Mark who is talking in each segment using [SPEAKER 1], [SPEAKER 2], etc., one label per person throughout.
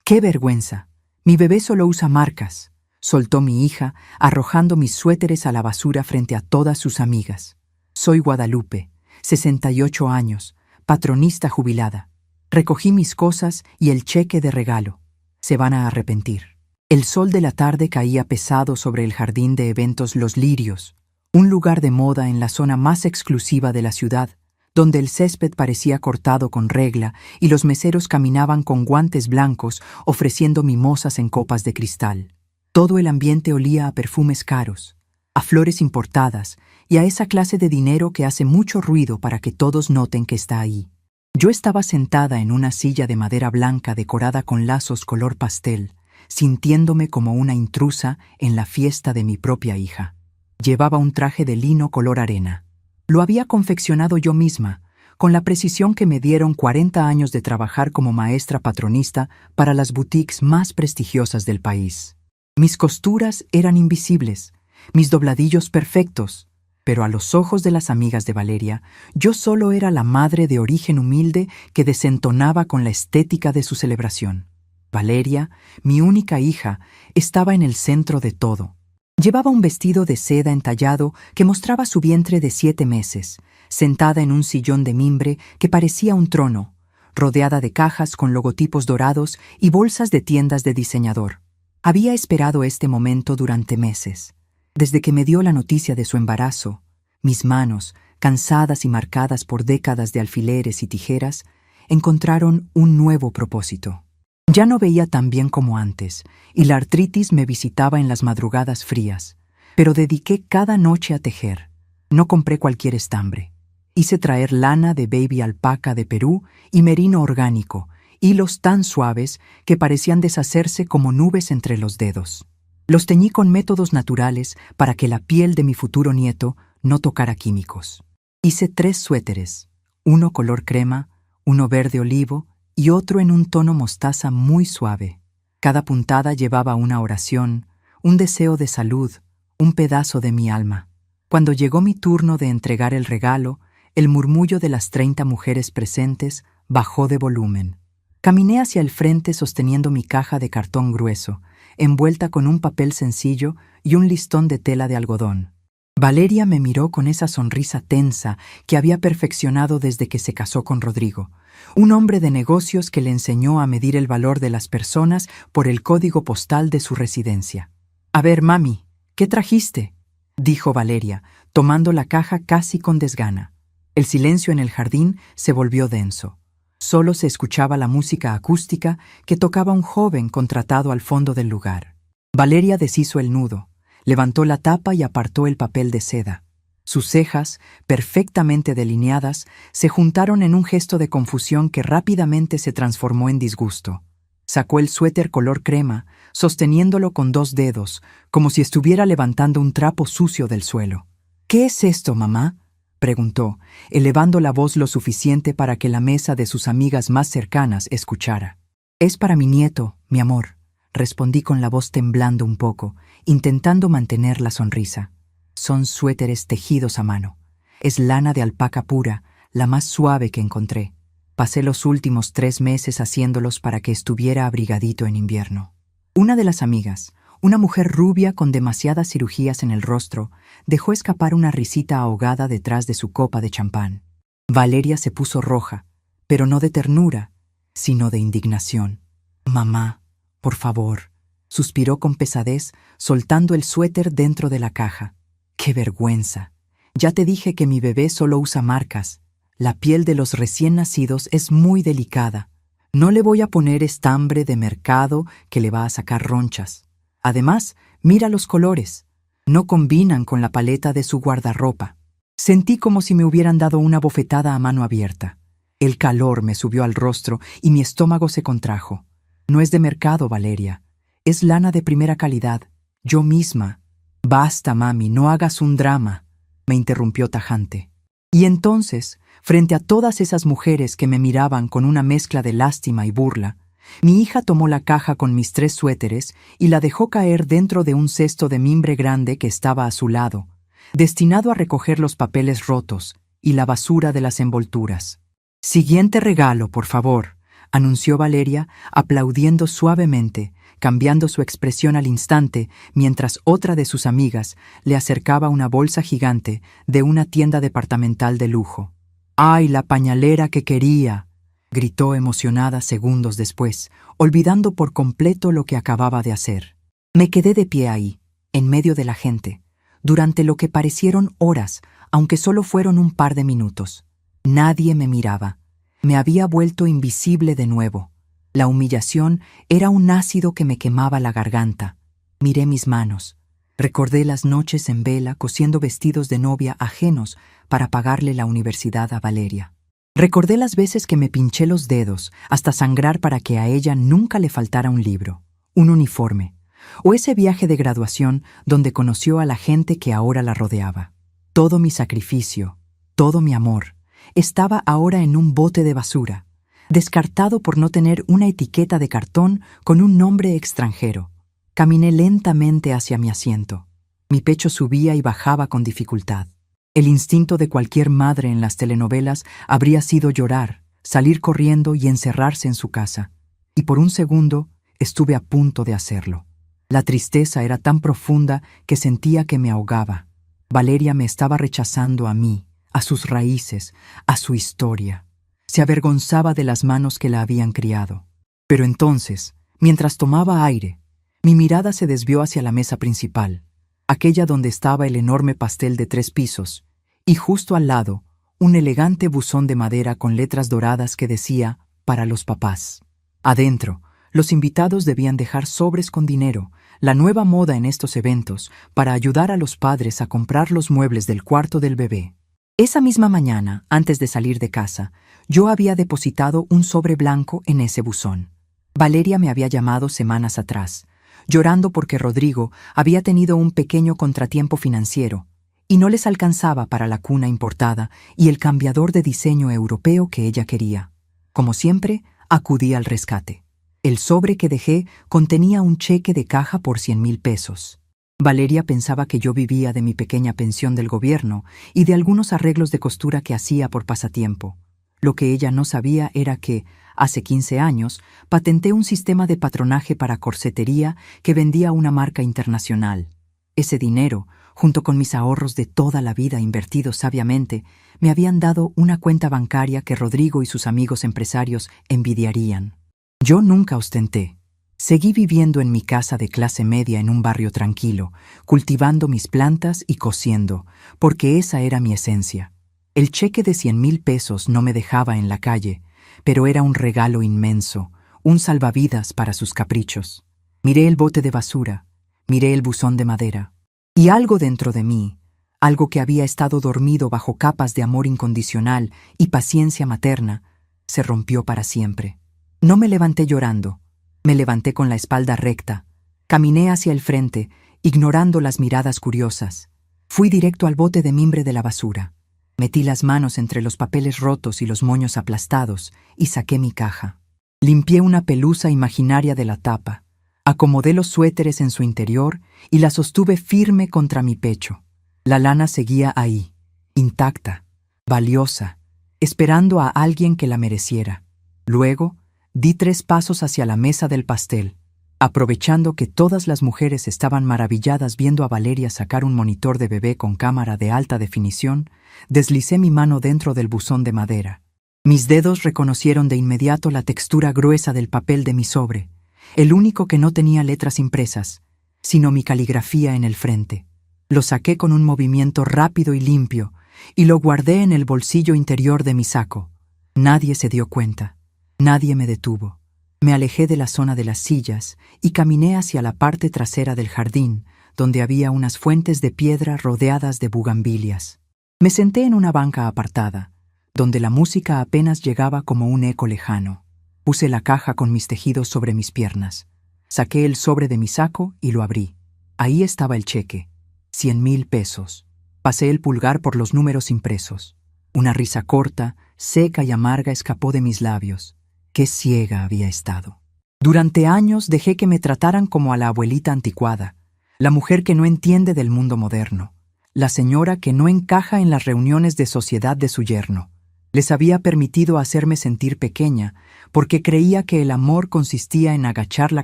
[SPEAKER 1] ¡Qué vergüenza! Mi bebé solo usa marcas, soltó mi hija, arrojando mis suéteres a la basura frente a todas sus amigas. Soy Guadalupe, 68 años, patronista jubilada. Recogí mis cosas y el cheque de regalo. Se van a arrepentir. El sol de la tarde caía pesado sobre el jardín de eventos Los Lirios, un lugar de moda en la zona más exclusiva de la ciudad, donde el césped parecía cortado con regla y los meseros caminaban con guantes blancos ofreciendo mimosas en copas de cristal. Todo el ambiente olía a perfumes caros, a flores importadas y a esa clase de dinero que hace mucho ruido para que todos noten que está ahí. Yo estaba sentada en una silla de madera blanca decorada con lazos color pastel, sintiéndome como una intrusa en la fiesta de mi propia hija. Llevaba un traje de lino color arena. Lo había confeccionado yo misma, con la precisión que me dieron 40 años de trabajar como maestra patronista para las boutiques más prestigiosas del país. Mis costuras eran invisibles, mis dobladillos perfectos, pero a los ojos de las amigas de Valeria, yo solo era la madre de origen humilde que desentonaba con la estética de su celebración. Valeria, mi única hija, estaba en el centro de todo. Llevaba un vestido de seda entallado que mostraba su vientre de 7 meses, sentada en un sillón de mimbre que parecía un trono, rodeada de cajas con logotipos dorados y bolsas de tiendas de diseñador. Había esperado este momento durante meses. Desde que me dio la noticia de su embarazo, mis manos, cansadas y marcadas por décadas de alfileres y tijeras, encontraron un nuevo propósito. Ya no veía tan bien como antes, y la artritis me visitaba en las madrugadas frías, pero dediqué cada noche a tejer. No compré cualquier estambre. Hice traer lana de baby alpaca de Perú y merino orgánico, hilos tan suaves que parecían deshacerse como nubes entre los dedos. Los teñí con métodos naturales para que la piel de mi futuro nieto no tocara químicos. Hice 3 suéteres, uno color crema, uno verde olivo y otro en un tono mostaza muy suave. Cada puntada llevaba una oración, un deseo de salud, un pedazo de mi alma. Cuando llegó mi turno de entregar el regalo, el murmullo de las 30 mujeres presentes bajó de volumen. Caminé hacia el frente sosteniendo mi caja de cartón grueso, envuelta con un papel sencillo y un listón de tela de algodón. Valeria me miró con esa sonrisa tensa que había perfeccionado desde que se casó con Rodrigo, un hombre de negocios que le enseñó a medir el valor de las personas por el código postal de su residencia. «A ver, mami, ¿qué trajiste?», dijo Valeria, tomando la caja casi con desgana. El silencio en el jardín se volvió denso. Solo se escuchaba la música acústica que tocaba un joven contratado al fondo del lugar. Valeria deshizo el nudo, levantó la tapa y apartó el papel de seda. Sus cejas, perfectamente delineadas, se juntaron en un gesto de confusión que rápidamente se transformó en disgusto. Sacó el suéter color crema, sosteniéndolo con 2 dedos, como si estuviera levantando un trapo sucio del suelo. «¿Qué es esto, mamá?», preguntó, elevando la voz lo suficiente para que la mesa de sus amigas más cercanas escuchara. «Es para mi nieto, mi amor», respondí con la voz temblando un poco, intentando mantener la sonrisa. «Son suéteres tejidos a mano. Es lana de alpaca pura, la más suave que encontré. Pasé los últimos 3 meses haciéndolos para que estuviera abrigadito en invierno». Una de las amigas, una mujer rubia con demasiadas cirugías en el rostro, dejó escapar una risita ahogada detrás de su copa de champán. Valeria se puso roja, pero no de ternura, sino de indignación. «Mamá, por favor», suspiró con pesadez, soltando el suéter dentro de la caja. «¡Qué vergüenza! Ya te dije que mi bebé solo usa marcas. La piel de los recién nacidos es muy delicada. No le voy a poner estambre de mercado que le va a sacar ronchas. Además, mira los colores. No combinan con la paleta de su guardarropa». Sentí como si me hubieran dado una bofetada a mano abierta. El calor me subió al rostro y mi estómago se contrajo. «No es de mercado, Valeria. Es lana de primera calidad. Yo misma». «Basta, mami, no hagas un drama», me interrumpió tajante. Y entonces, frente a todas esas mujeres que me miraban con una mezcla de lástima y burla, mi hija tomó la caja con mis 3 suéteres y la dejó caer dentro de un cesto de mimbre grande que estaba a su lado, destinado a recoger los papeles rotos y la basura de las envolturas. «Siguiente regalo, por favor», anunció Valeria, aplaudiendo suavemente, cambiando su expresión al instante, mientras otra de sus amigas le acercaba una bolsa gigante de una tienda departamental de lujo. ¡Ay, la pañalera que quería!, gritó emocionada segundos después, olvidando por completo lo que acababa de hacer. Me quedé de pie ahí, en medio de la gente, durante lo que parecieron horas, aunque solo fueron un par de minutos. Nadie me miraba. Me había vuelto invisible de nuevo. La humillación era un ácido que me quemaba la garganta. Miré mis manos. Recordé las noches en vela cosiendo vestidos de novia ajenos para pagarle la universidad a Valeria. Recordé las veces que me pinché los dedos hasta sangrar para que a ella nunca le faltara un libro, un uniforme, o ese viaje de graduación donde conoció a la gente que ahora la rodeaba. Todo mi sacrificio, todo mi amor, estaba ahora en un bote de basura, descartado por no tener una etiqueta de cartón con un nombre extranjero. Caminé lentamente hacia mi asiento. Mi pecho subía y bajaba con dificultad. El instinto de cualquier madre en las telenovelas habría sido llorar, salir corriendo y encerrarse en su casa. Y por un segundo estuve a punto de hacerlo. La tristeza era tan profunda que sentía que me ahogaba. Valeria me estaba rechazando a mí, a sus raíces, a su historia. Se avergonzaba de las manos que la habían criado. Pero entonces, mientras tomaba aire, mi mirada se desvió hacia la mesa principal, aquella donde estaba el enorme pastel de 3 pisos, y justo al lado, un elegante buzón de madera con letras doradas que decía «Para los papás». Adentro, los invitados debían dejar sobres con dinero, la nueva moda en estos eventos, para ayudar a los padres a comprar los muebles del cuarto del bebé. Esa misma mañana, antes de salir de casa, yo había depositado un sobre blanco en ese buzón. Valeria me había llamado semanas atrás, llorando porque Rodrigo había tenido un pequeño contratiempo financiero y no les alcanzaba para la cuna importada y el cambiador de diseño europeo que ella quería. Como siempre, acudí al rescate. El sobre que dejé contenía un cheque de caja por 100,000 pesos. Valeria pensaba que yo vivía de mi pequeña pensión del gobierno y de algunos arreglos de costura que hacía por pasatiempo. Lo que ella no sabía era que, hace 15 años, patenté un sistema de patronaje para corsetería que vendía una marca internacional. Ese dinero, junto con mis ahorros de toda la vida invertidos sabiamente, me habían dado una cuenta bancaria que Rodrigo y sus amigos empresarios envidiarían. Yo nunca ostenté. Seguí viviendo en mi casa de clase media en un barrio tranquilo, cultivando mis plantas y cosiendo, porque esa era mi esencia. El cheque de 100,000 pesos no me dejaba en la calle, pero era un regalo inmenso, un salvavidas para sus caprichos. Miré el bote de basura, miré el buzón de madera, y algo dentro de mí, algo que había estado dormido bajo capas de amor incondicional y paciencia materna, se rompió para siempre. No me levanté llorando, me levanté con la espalda recta, caminé hacia el frente, ignorando las miradas curiosas. Fui directo al bote de mimbre de la basura. Metí las manos entre los papeles rotos y los moños aplastados y saqué mi caja. Limpié una pelusa imaginaria de la tapa, acomodé los suéteres en su interior y la sostuve firme contra mi pecho. La lana seguía ahí, intacta, valiosa, esperando a alguien que la mereciera. Luego, di 3 pasos hacia la mesa del pastel. Aprovechando que todas las mujeres estaban maravilladas viendo a Valeria sacar un monitor de bebé con cámara de alta definición, deslicé mi mano dentro del buzón de madera. Mis dedos reconocieron de inmediato la textura gruesa del papel de mi sobre, el único que no tenía letras impresas, sino mi caligrafía en el frente. Lo saqué con un movimiento rápido y limpio y lo guardé en el bolsillo interior de mi saco. Nadie se dio cuenta. Nadie me detuvo. Me alejé de la zona de las sillas y caminé hacia la parte trasera del jardín, donde había unas fuentes de piedra rodeadas de bugambilias. Me senté en una banca apartada, donde la música apenas llegaba como un eco lejano. Puse la caja con mis tejidos sobre mis piernas. Saqué el sobre de mi saco y lo abrí. Ahí estaba el cheque. 100,000 pesos. Pasé el pulgar por los números impresos. Una risa corta, seca y amarga escapó de mis labios. Qué ciega había estado. Durante años dejé que me trataran como a la abuelita anticuada, la mujer que no entiende del mundo moderno, la señora que no encaja en las reuniones de sociedad de su yerno. Les había permitido hacerme sentir pequeña, porque creía que el amor consistía en agachar la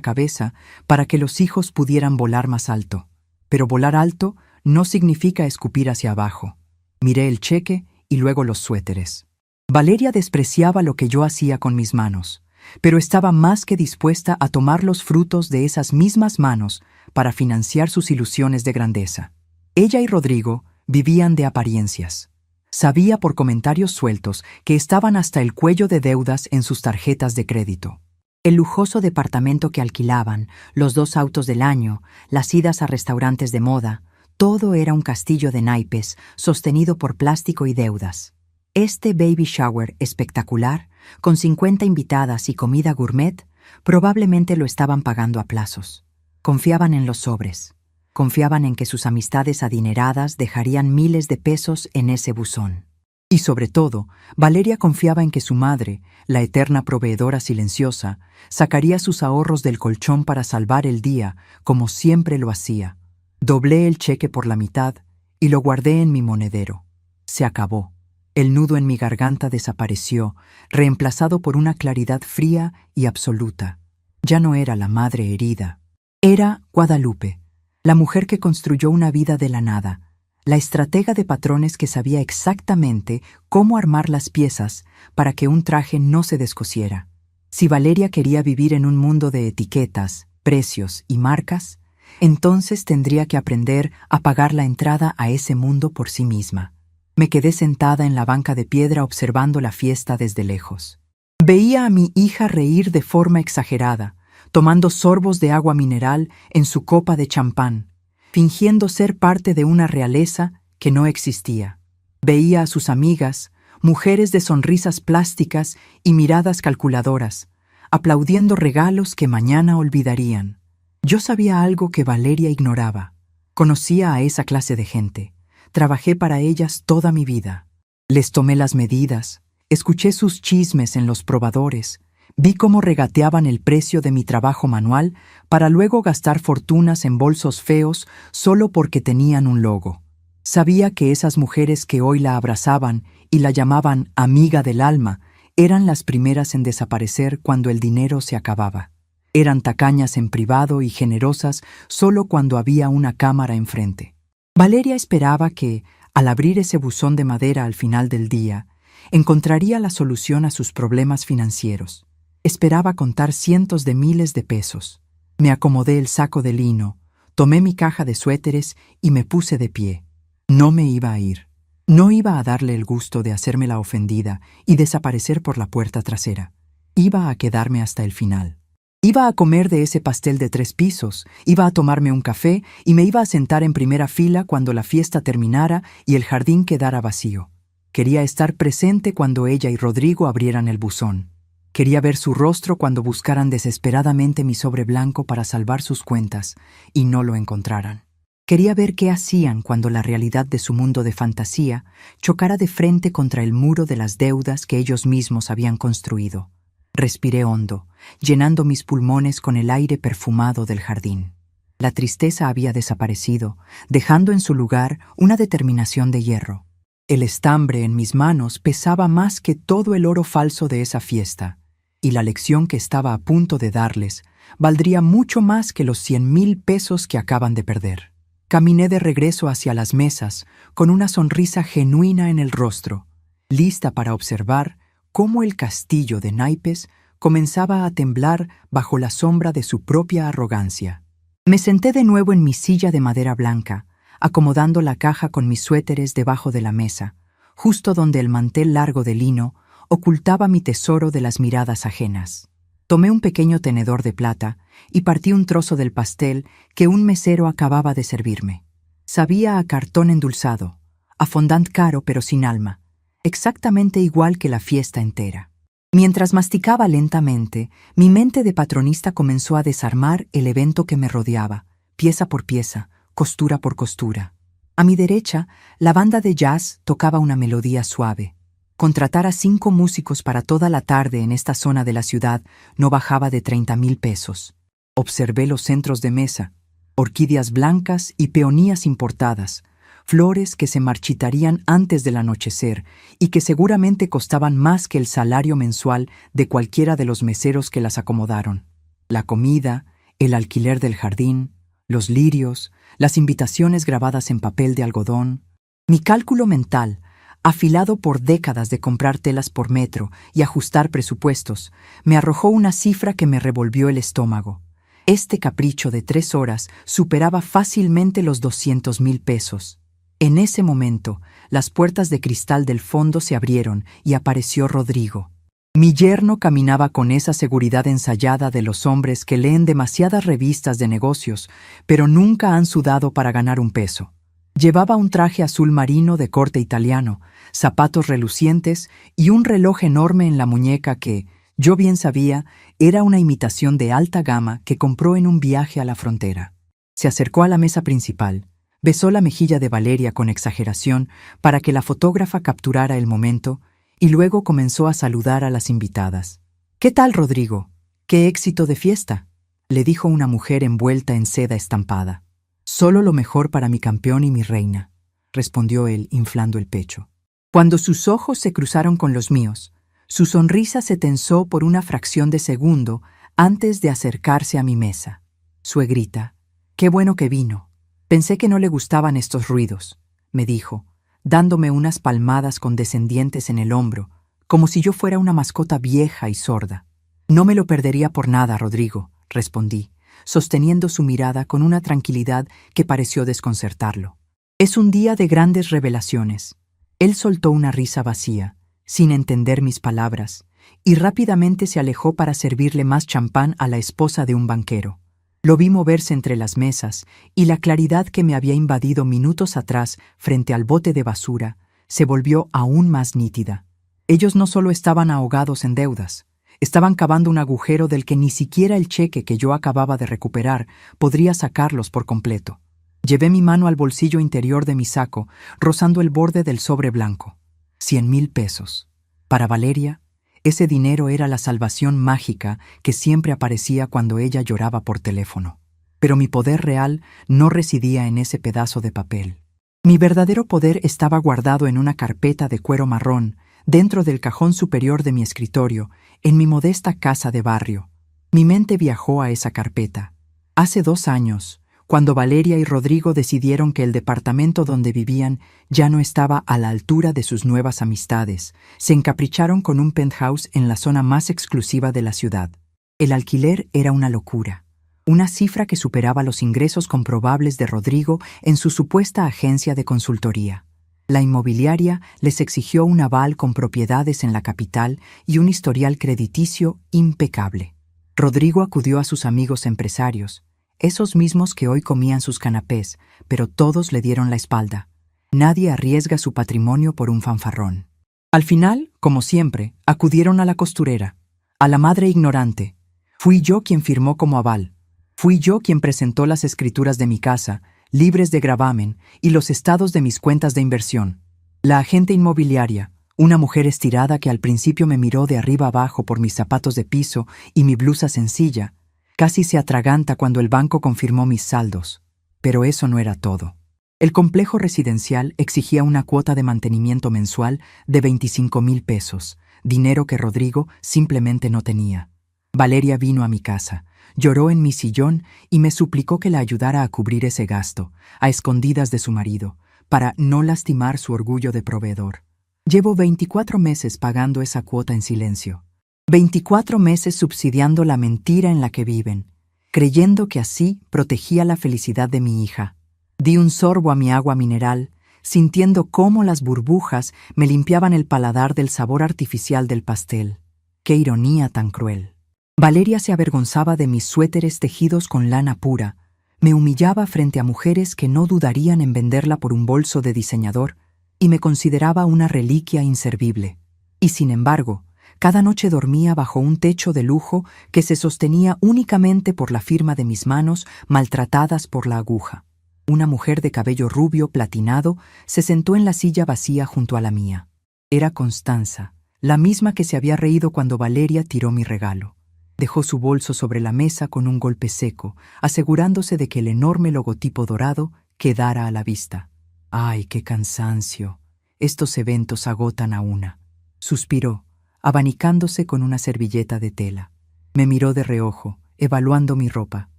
[SPEAKER 1] cabeza para que los hijos pudieran volar más alto. Pero volar alto no significa escupir hacia abajo. Miré el cheque y luego los suéteres. Valeria despreciaba lo que yo hacía con mis manos, pero estaba más que dispuesta a tomar los frutos de esas mismas manos para financiar sus ilusiones de grandeza. Ella y Rodrigo vivían de apariencias. Sabía por comentarios sueltos que estaban hasta el cuello de deudas en sus tarjetas de crédito. El lujoso departamento que alquilaban, los 2 autos del año, las idas a restaurantes de moda, todo era un castillo de naipes sostenido por plástico y deudas. Este baby shower espectacular, con 50 invitadas y comida gourmet, probablemente lo estaban pagando a plazos. Confiaban en los sobres. Confiaban en que sus amistades adineradas dejarían miles de pesos en ese buzón. Y sobre todo, Valeria confiaba en que su madre, la eterna proveedora silenciosa, sacaría sus ahorros del colchón para salvar el día, como siempre lo hacía. Doblé el cheque por la mitad y lo guardé en mi monedero. Se acabó. El nudo en mi garganta desapareció, reemplazado por una claridad fría y absoluta. Ya no era la madre herida. Era Guadalupe, la mujer que construyó una vida de la nada, la estratega de patrones que sabía exactamente cómo armar las piezas para que un traje no se descosiera. Si Valeria quería vivir en un mundo de etiquetas, precios y marcas, entonces tendría que aprender a pagar la entrada a ese mundo por sí misma. Me quedé sentada en la banca de piedra observando la fiesta desde lejos. Veía a mi hija reír de forma exagerada, tomando sorbos de agua mineral en su copa de champán, fingiendo ser parte de una realeza que no existía. Veía a sus amigas, mujeres de sonrisas plásticas y miradas calculadoras, aplaudiendo regalos que mañana olvidarían. Yo sabía algo que Valeria ignoraba. Conocía a esa clase de gente. Trabajé para ellas toda mi vida. Les tomé las medidas, escuché sus chismes en los probadores, vi cómo regateaban el precio de mi trabajo manual para luego gastar fortunas en bolsos feos solo porque tenían un logo. Sabía que esas mujeres que hoy la abrazaban y la llamaban amiga del alma eran las primeras en desaparecer cuando el dinero se acababa. Eran tacañas en privado y generosas solo cuando había una cámara enfrente. Valeria esperaba que, al abrir ese buzón de madera al final del día, encontraría la solución a sus problemas financieros. Esperaba contar cientos de miles de pesos. Me acomodé el saco de lino, tomé mi caja de suéteres y me puse de pie. No me iba a ir. No iba a darle el gusto de hacerme la ofendida y desaparecer por la puerta trasera. Iba a quedarme hasta el final. Iba a comer de ese pastel de 3 pisos, iba a tomarme un café y me iba a sentar en primera fila cuando la fiesta terminara y el jardín quedara vacío. Quería estar presente cuando ella y Rodrigo abrieran el buzón. Quería ver su rostro cuando buscaran desesperadamente mi sobre blanco para salvar sus cuentas y no lo encontraran. Quería ver qué hacían cuando la realidad de su mundo de fantasía chocara de frente contra el muro de las deudas que ellos mismos habían construido. Respiré hondo, llenando mis pulmones con el aire perfumado del jardín. La tristeza había desaparecido, dejando en su lugar una determinación de hierro. El estambre en mis manos pesaba más que todo el oro falso de esa fiesta, y la lección que estaba a punto de darles valdría mucho más que los 100,000 pesos que acaban de perder. Caminé de regreso hacia las mesas, con una sonrisa genuina en el rostro, lista para observar cómo el castillo de naipes comenzaba a temblar bajo la sombra de su propia arrogancia. Me senté de nuevo en mi silla de madera blanca, acomodando la caja con mis suéteres debajo de la mesa, justo donde el mantel largo de lino ocultaba mi tesoro de las miradas ajenas. Tomé un pequeño tenedor de plata y partí un trozo del pastel que un mesero acababa de servirme. Sabía a cartón endulzado, a fondant caro pero sin alma, exactamente igual que la fiesta entera. Mientras masticaba lentamente, mi mente de patronista comenzó a desarmar el evento que me rodeaba, pieza por pieza, costura por costura. A mi derecha, la banda de jazz tocaba una melodía suave. Contratar a 5 músicos para toda la tarde en esta zona de la ciudad no bajaba de 30,000 pesos. Observé los centros de mesa, orquídeas blancas y peonías importadas, flores que se marchitarían antes del anochecer y que seguramente costaban más que el salario mensual de cualquiera de los meseros que las acomodaron. La comida, el alquiler del jardín, los lirios, las invitaciones grabadas en papel de algodón. Mi cálculo mental, afilado por décadas de comprar telas por metro y ajustar presupuestos, me arrojó una cifra que me revolvió el estómago. Este capricho de 3 horas superaba fácilmente los 200,000 pesos. En ese momento, las puertas de cristal del fondo se abrieron y apareció Rodrigo. Mi yerno caminaba con esa seguridad ensayada de los hombres que leen demasiadas revistas de negocios, pero nunca han sudado para ganar un peso. Llevaba un traje azul marino de corte italiano, zapatos relucientes y un reloj enorme en la muñeca que, yo bien sabía, era una imitación de alta gama que compró en un viaje a la frontera. Se acercó a la mesa principal, besó la mejilla de Valeria con exageración para que la fotógrafa capturara el momento y luego comenzó a saludar a las invitadas. «¿Qué tal, Rodrigo? ¡Qué éxito de fiesta!», le dijo una mujer envuelta en seda estampada. «Solo lo mejor para mi campeón y mi reina», respondió él, inflando el pecho. Cuando sus ojos se cruzaron con los míos, su sonrisa se tensó por una fracción de segundo antes de acercarse a mi mesa. «Suegrita, qué bueno que vino. Pensé que no le gustaban estos ruidos», me dijo, dándome unas palmadas condescendientes en el hombro, como si yo fuera una mascota vieja y sorda. «No me lo perdería por nada, Rodrigo», respondí, sosteniendo su mirada con una tranquilidad que pareció desconcertarlo. «Es un día de grandes revelaciones». Él soltó una risa vacía, sin entender mis palabras, y rápidamente se alejó para servirle más champán a la esposa de un banquero. Lo vi moverse entre las mesas, y la claridad que me había invadido minutos atrás frente al bote de basura se volvió aún más nítida. Ellos no solo estaban ahogados en deudas, estaban cavando un agujero del que ni siquiera el cheque que yo acababa de recuperar podría sacarlos por completo. Llevé mi mano al bolsillo interior de mi saco, rozando el borde del sobre blanco. 100,000 pesos. Para Valeria, ese dinero era la salvación mágica que siempre aparecía cuando ella lloraba por teléfono. Pero mi poder real no residía en ese pedazo de papel. Mi verdadero poder estaba guardado en una carpeta de cuero marrón, dentro del cajón superior de mi escritorio, en mi modesta casa de barrio. Mi mente viajó a esa carpeta. Hace 2 años, cuando Valeria y Rodrigo decidieron que el departamento donde vivían ya no estaba a la altura de sus nuevas amistades, se encapricharon con un penthouse en la zona más exclusiva de la ciudad. El alquiler era una locura, una cifra que superaba los ingresos comprobables de Rodrigo en su supuesta agencia de consultoría. La inmobiliaria les exigió un aval con propiedades en la capital y un historial crediticio impecable. Rodrigo acudió a sus amigos empresarios, esos mismos que hoy comían sus canapés, pero todos le dieron la espalda. Nadie arriesga su patrimonio por un fanfarrón. Al final, como siempre, acudieron a la costurera, a la madre ignorante. Fui yo quien firmó como aval. Fui yo quien presentó las escrituras de mi casa, libres de gravamen, y los estados de mis cuentas de inversión. La agente inmobiliaria, una mujer estirada que al principio me miró de arriba abajo por mis zapatos de piso y mi blusa sencilla, casi se atraganta cuando el banco confirmó mis saldos. Pero eso no era todo. El complejo residencial exigía una cuota de mantenimiento mensual de 25,000 pesos, dinero que Rodrigo simplemente no tenía. Valeria vino a mi casa, lloró en mi sillón y me suplicó que la ayudara a cubrir ese gasto, a escondidas de su marido, para no lastimar su orgullo de proveedor. Llevo 24 meses pagando esa cuota en silencio. 24 meses subsidiando la mentira en la que viven, creyendo que así protegía la felicidad de mi hija. Di un sorbo a mi agua mineral, sintiendo cómo las burbujas me limpiaban el paladar del sabor artificial del pastel. ¡Qué ironía tan cruel! Valeria se avergonzaba de mis suéteres tejidos con lana pura, me humillaba frente a mujeres que no dudarían en venderla por un bolso de diseñador y me consideraba una reliquia inservible. Y sin embargo, cada noche dormía bajo un techo de lujo que se sostenía únicamente por la firma de mis manos maltratadas por la aguja. Una mujer de cabello rubio platinado se sentó en la silla vacía junto a la mía. Era Constanza, la misma que se había reído cuando Valeria tiró mi regalo. Dejó su bolso sobre la mesa con un golpe seco, asegurándose de que el enorme logotipo dorado quedara a la vista. Ay, qué cansancio. Estos eventos agotan a una. Suspiró, abanicándose con una servilleta de tela. Me miró de reojo, evaluando mi ropa.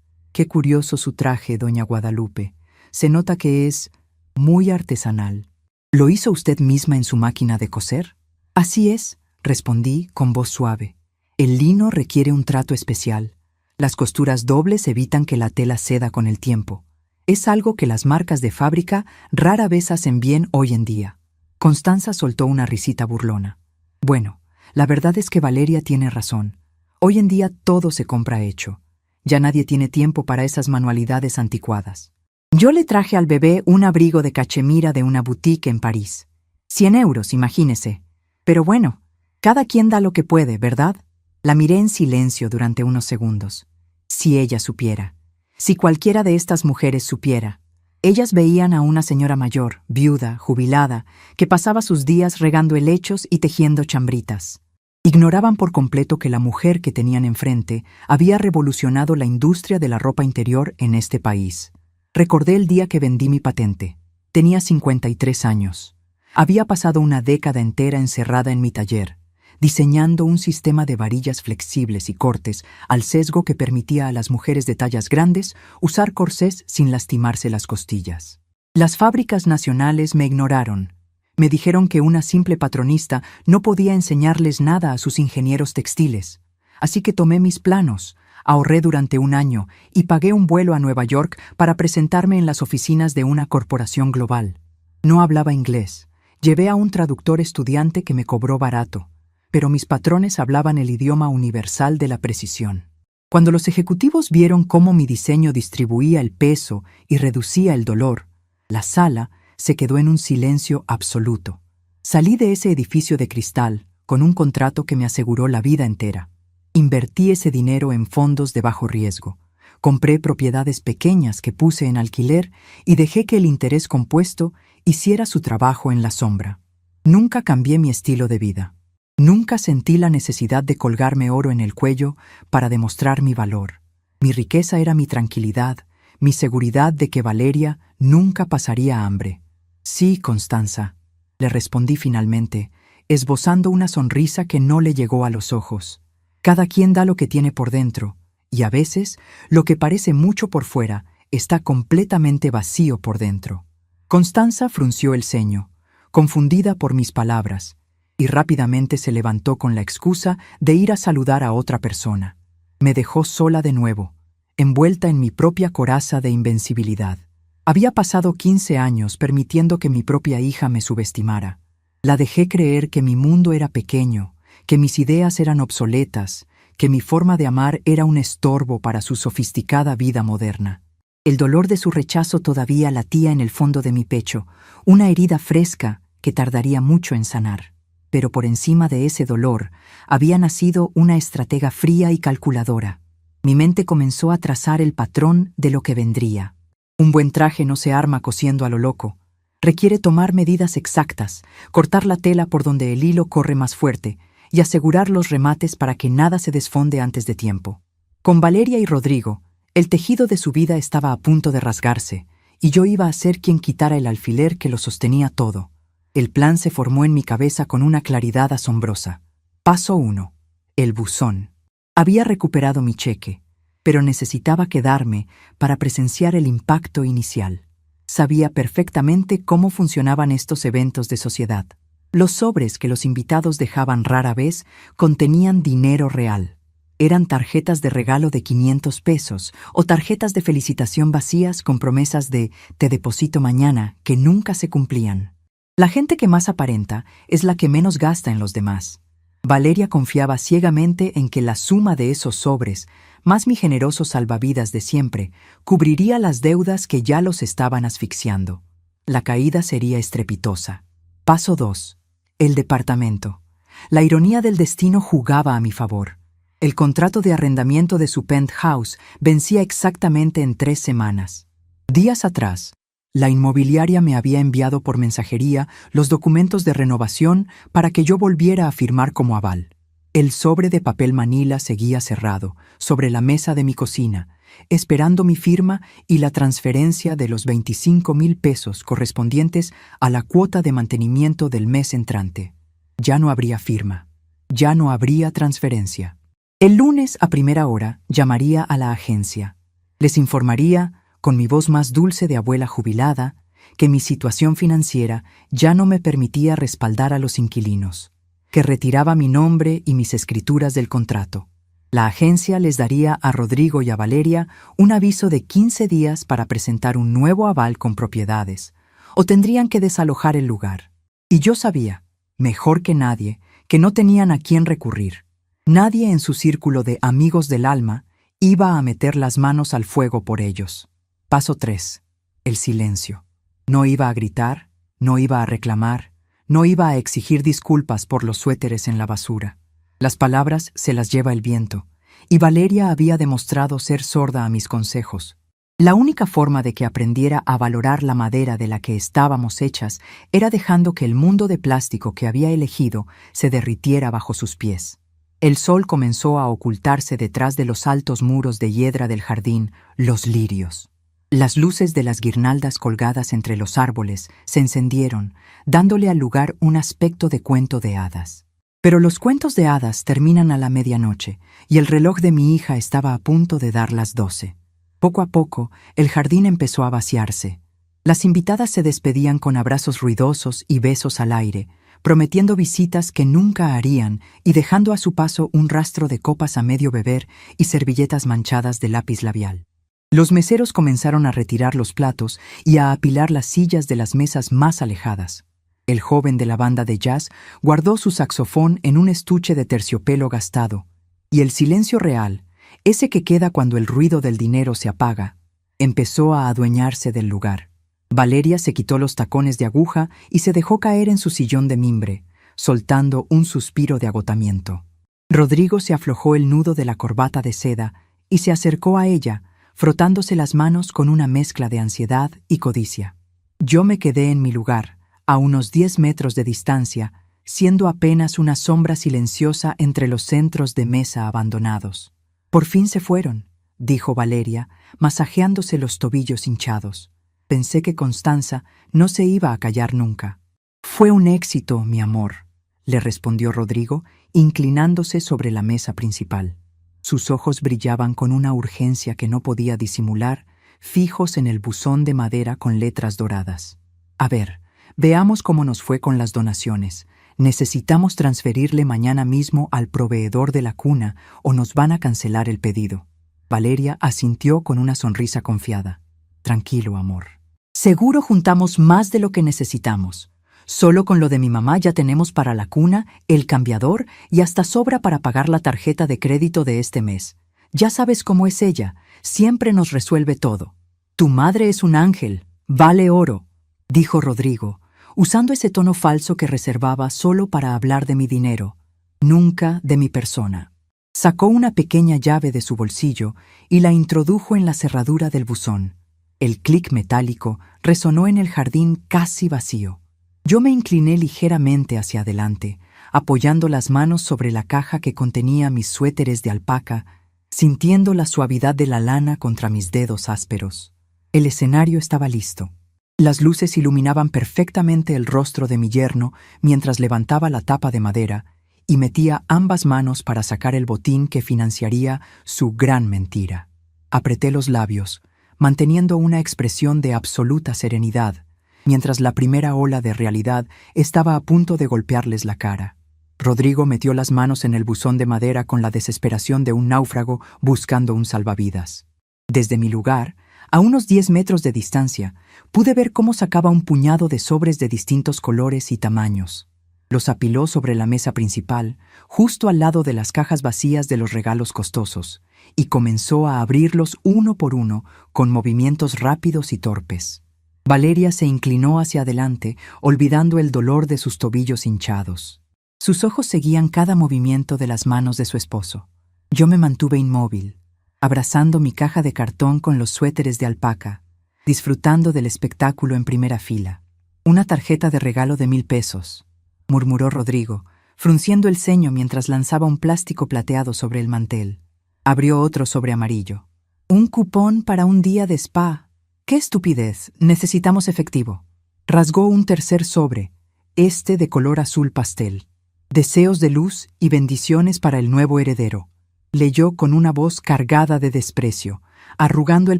[SPEAKER 1] Qué curioso su traje, doña Guadalupe. Se nota que es muy artesanal. ¿Lo hizo usted misma en su máquina de coser? Así es, respondí con voz suave. El lino requiere un trato especial. Las costuras dobles evitan que la tela ceda con el tiempo. Es algo que las marcas de fábrica rara vez hacen bien hoy en día. Constanza soltó una risita burlona. Bueno, la verdad es que Valeria tiene razón. Hoy en día todo se compra hecho. Ya nadie tiene tiempo para esas manualidades anticuadas. Yo le traje al bebé un abrigo de cachemira de una boutique en París. 100 euros, imagínese. Pero bueno, cada quien da lo que puede, ¿verdad? La miré en silencio durante unos segundos. Si ella supiera. Si cualquiera de estas mujeres supiera. Ellas veían a una señora mayor, viuda, jubilada, que pasaba sus días regando helechos y tejiendo chambritas. Ignoraban por completo que la mujer que tenían enfrente había revolucionado la industria de la ropa interior en este país. Recordé el día que vendí mi patente. Tenía 53 años. Había pasado una década entera encerrada en mi taller, diseñando un sistema de varillas flexibles y cortes al sesgo que permitía a las mujeres de tallas grandes usar corsés sin lastimarse las costillas. Las fábricas nacionales me ignoraron. Me dijeron que una simple patronista no podía enseñarles nada a sus ingenieros textiles. Así que tomé mis planos, ahorré durante un año y pagué un vuelo a Nueva York para presentarme en las oficinas de una corporación global. No hablaba inglés. Llevé a un traductor estudiante que me cobró barato, pero mis patrones hablaban el idioma universal de la precisión. Cuando los ejecutivos vieron cómo mi diseño distribuía el peso y reducía el dolor, la sala se quedó en un silencio absoluto. Salí de ese edificio de cristal con un contrato que me aseguró la vida entera. Invertí ese dinero en fondos de bajo riesgo. Compré propiedades pequeñas que puse en alquiler y dejé que el interés compuesto hiciera su trabajo en la sombra. Nunca cambié mi estilo de vida. Nunca sentí la necesidad de colgarme oro en el cuello para demostrar mi valor. Mi riqueza era mi tranquilidad, mi seguridad de que Valeria nunca pasaría hambre. Sí, Constanza, le respondí finalmente, esbozando una sonrisa que no le llegó a los ojos. Cada quien da lo que tiene por dentro, y a veces lo que parece mucho por fuera está completamente vacío por dentro. Constanza frunció el ceño, confundida por mis palabras, y rápidamente se levantó con la excusa de ir a saludar a otra persona. Me dejó sola de nuevo, envuelta en mi propia coraza de invencibilidad. Había pasado 15 años permitiendo que mi propia hija me subestimara. La dejé creer que mi mundo era pequeño, que mis ideas eran obsoletas, que mi forma de amar era un estorbo para su sofisticada vida moderna. El dolor de su rechazo todavía latía en el fondo de mi pecho, una herida fresca que tardaría mucho en sanar. Pero por encima de ese dolor había nacido una estratega fría y calculadora. Mi mente comenzó a trazar el patrón de lo que vendría. Un buen traje no se arma cosiendo a lo loco. Requiere tomar medidas exactas, cortar la tela por donde el hilo corre más fuerte y asegurar los remates para que nada se desfonde antes de tiempo. Con Valeria y Rodrigo, el tejido de su vida estaba a punto de rasgarse, y yo iba a ser quien quitara el alfiler que lo sostenía todo. El plan se formó en mi cabeza con una claridad asombrosa. Paso 1. El buzón. Había recuperado mi cheque, pero necesitaba quedarme para presenciar el impacto inicial. Sabía perfectamente cómo funcionaban estos eventos de sociedad. Los sobres que los invitados dejaban rara vez contenían dinero real. Eran tarjetas de regalo de 500 pesos o tarjetas de felicitación vacías con promesas de «te deposito mañana» que nunca se cumplían. La gente que más aparenta es la que menos gasta en los demás. Valeria confiaba ciegamente en que la suma de esos sobres, más mi generoso salvavidas de siempre, cubriría las deudas que ya los estaban asfixiando. La caída sería estrepitosa. Paso 2. El departamento. La ironía del destino jugaba a mi favor. El contrato de arrendamiento de su penthouse vencía exactamente en 3 semanas. Días atrás, la inmobiliaria me había enviado por mensajería los documentos de renovación para que yo volviera a firmar como aval. El sobre de papel manila seguía cerrado, sobre la mesa de mi cocina, esperando mi firma y la transferencia de los 25,000 pesos correspondientes a la cuota de mantenimiento del mes entrante. Ya no habría firma. Ya no habría transferencia. El lunes a primera hora llamaría a la agencia. Les informaría, con mi voz más dulce de abuela jubilada, que mi situación financiera ya no me permitía respaldar a los inquilinos, que retiraba mi nombre y mis escrituras del contrato. La agencia les daría a Rodrigo y a Valeria un aviso de 15 días para presentar un nuevo aval con propiedades, o tendrían que desalojar el lugar. Y yo sabía, mejor que nadie, que no tenían a quién recurrir. Nadie en su círculo de amigos del alma iba a meter las manos al fuego por ellos. Paso 3. El silencio. No iba a gritar, no iba a reclamar, no iba a exigir disculpas por los suéteres en la basura. Las palabras se las lleva el viento, y Valeria había demostrado ser sorda a mis consejos. La única forma de que aprendiera a valorar la madera de la que estábamos hechas era dejando que el mundo de plástico que había elegido se derritiera bajo sus pies. El sol comenzó a ocultarse detrás de los altos muros de hiedra del jardín, los lirios. Las luces de las guirnaldas colgadas entre los árboles se encendieron, dándole al lugar un aspecto de cuento de hadas. Pero los cuentos de hadas terminan a la medianoche, y el reloj de mi hija estaba a punto de dar las 12. Poco a poco, el jardín empezó a vaciarse. Las invitadas se despedían con abrazos ruidosos y besos al aire, prometiendo visitas que nunca harían y dejando a su paso un rastro de copas a medio beber y servilletas manchadas de lápiz labial. Los meseros comenzaron a retirar los platos y a apilar las sillas de las mesas más alejadas. El joven de la banda de jazz guardó su saxofón en un estuche de terciopelo gastado, y el silencio real, ese que queda cuando el ruido del dinero se apaga, empezó a adueñarse del lugar. Valeria se quitó los tacones de aguja y se dejó caer en su sillón de mimbre, soltando un suspiro de agotamiento. Rodrigo se aflojó el nudo de la corbata de seda y se acercó a ella, frotándose las manos con una mezcla de ansiedad y codicia. Yo me quedé en mi lugar, a unos 10 metros de distancia, siendo apenas una sombra silenciosa entre los centros de mesa abandonados. «Por fin se fueron», dijo Valeria, masajeándose los tobillos hinchados. Pensé que Constanza no se iba a callar nunca. «Fue un éxito, mi amor», le respondió Rodrigo, inclinándose sobre la mesa principal. Sus ojos brillaban con una urgencia que no podía disimular, fijos en el buzón de madera con letras doradas. «A ver, veamos cómo nos fue con las donaciones. Necesitamos transferirle mañana mismo al proveedor de la cuna o nos van a cancelar el pedido». Valeria asintió con una sonrisa confiada. «Tranquilo, amor. Seguro juntamos más de lo que necesitamos. Solo con lo de mi mamá ya tenemos para la cuna, el cambiador y hasta sobra para pagar la tarjeta de crédito de este mes. Ya sabes cómo es ella, siempre nos resuelve todo. Tu madre es un ángel, vale oro», dijo Rodrigo, usando ese tono falso que reservaba solo para hablar de mi dinero, nunca de mi persona. Sacó una pequeña llave de su bolsillo y la introdujo en la cerradura del buzón. El clic metálico resonó en el jardín casi vacío. Yo me incliné ligeramente hacia adelante, apoyando las manos sobre la caja que contenía mis suéteres de alpaca, sintiendo la suavidad de la lana contra mis dedos ásperos. El escenario estaba listo. Las luces iluminaban perfectamente el rostro de mi yerno mientras levantaba la tapa de madera y metía ambas manos para sacar el botín que financiaría su gran mentira. Apreté los labios, manteniendo una expresión de absoluta serenidad, mientras la primera ola de realidad estaba a punto de golpearles la cara. Rodrigo metió las manos en el buzón de madera con la desesperación de un náufrago buscando un salvavidas. Desde mi lugar, a unos 10 metros de distancia, pude ver cómo sacaba un puñado de sobres de distintos colores y tamaños. Los apiló sobre la mesa principal, justo al lado de las cajas vacías de los regalos costosos, y comenzó a abrirlos uno por uno con movimientos rápidos y torpes. Valeria se inclinó hacia adelante, olvidando el dolor de sus tobillos hinchados. Sus ojos seguían cada movimiento de las manos de su esposo. Yo me mantuve inmóvil, abrazando mi caja de cartón con los suéteres de alpaca, disfrutando del espectáculo en primera fila. «Una tarjeta de regalo de 1,000 pesos», murmuró Rodrigo, frunciendo el ceño mientras lanzaba un plástico plateado sobre el mantel. Abrió otro sobre amarillo. Un cupón para un día de spa. ¡Qué estupidez! Necesitamos efectivo. Rasgó un tercer sobre, este de color azul pastel. Deseos de luz y bendiciones para el nuevo heredero. Leyó con una voz cargada de desprecio, arrugando el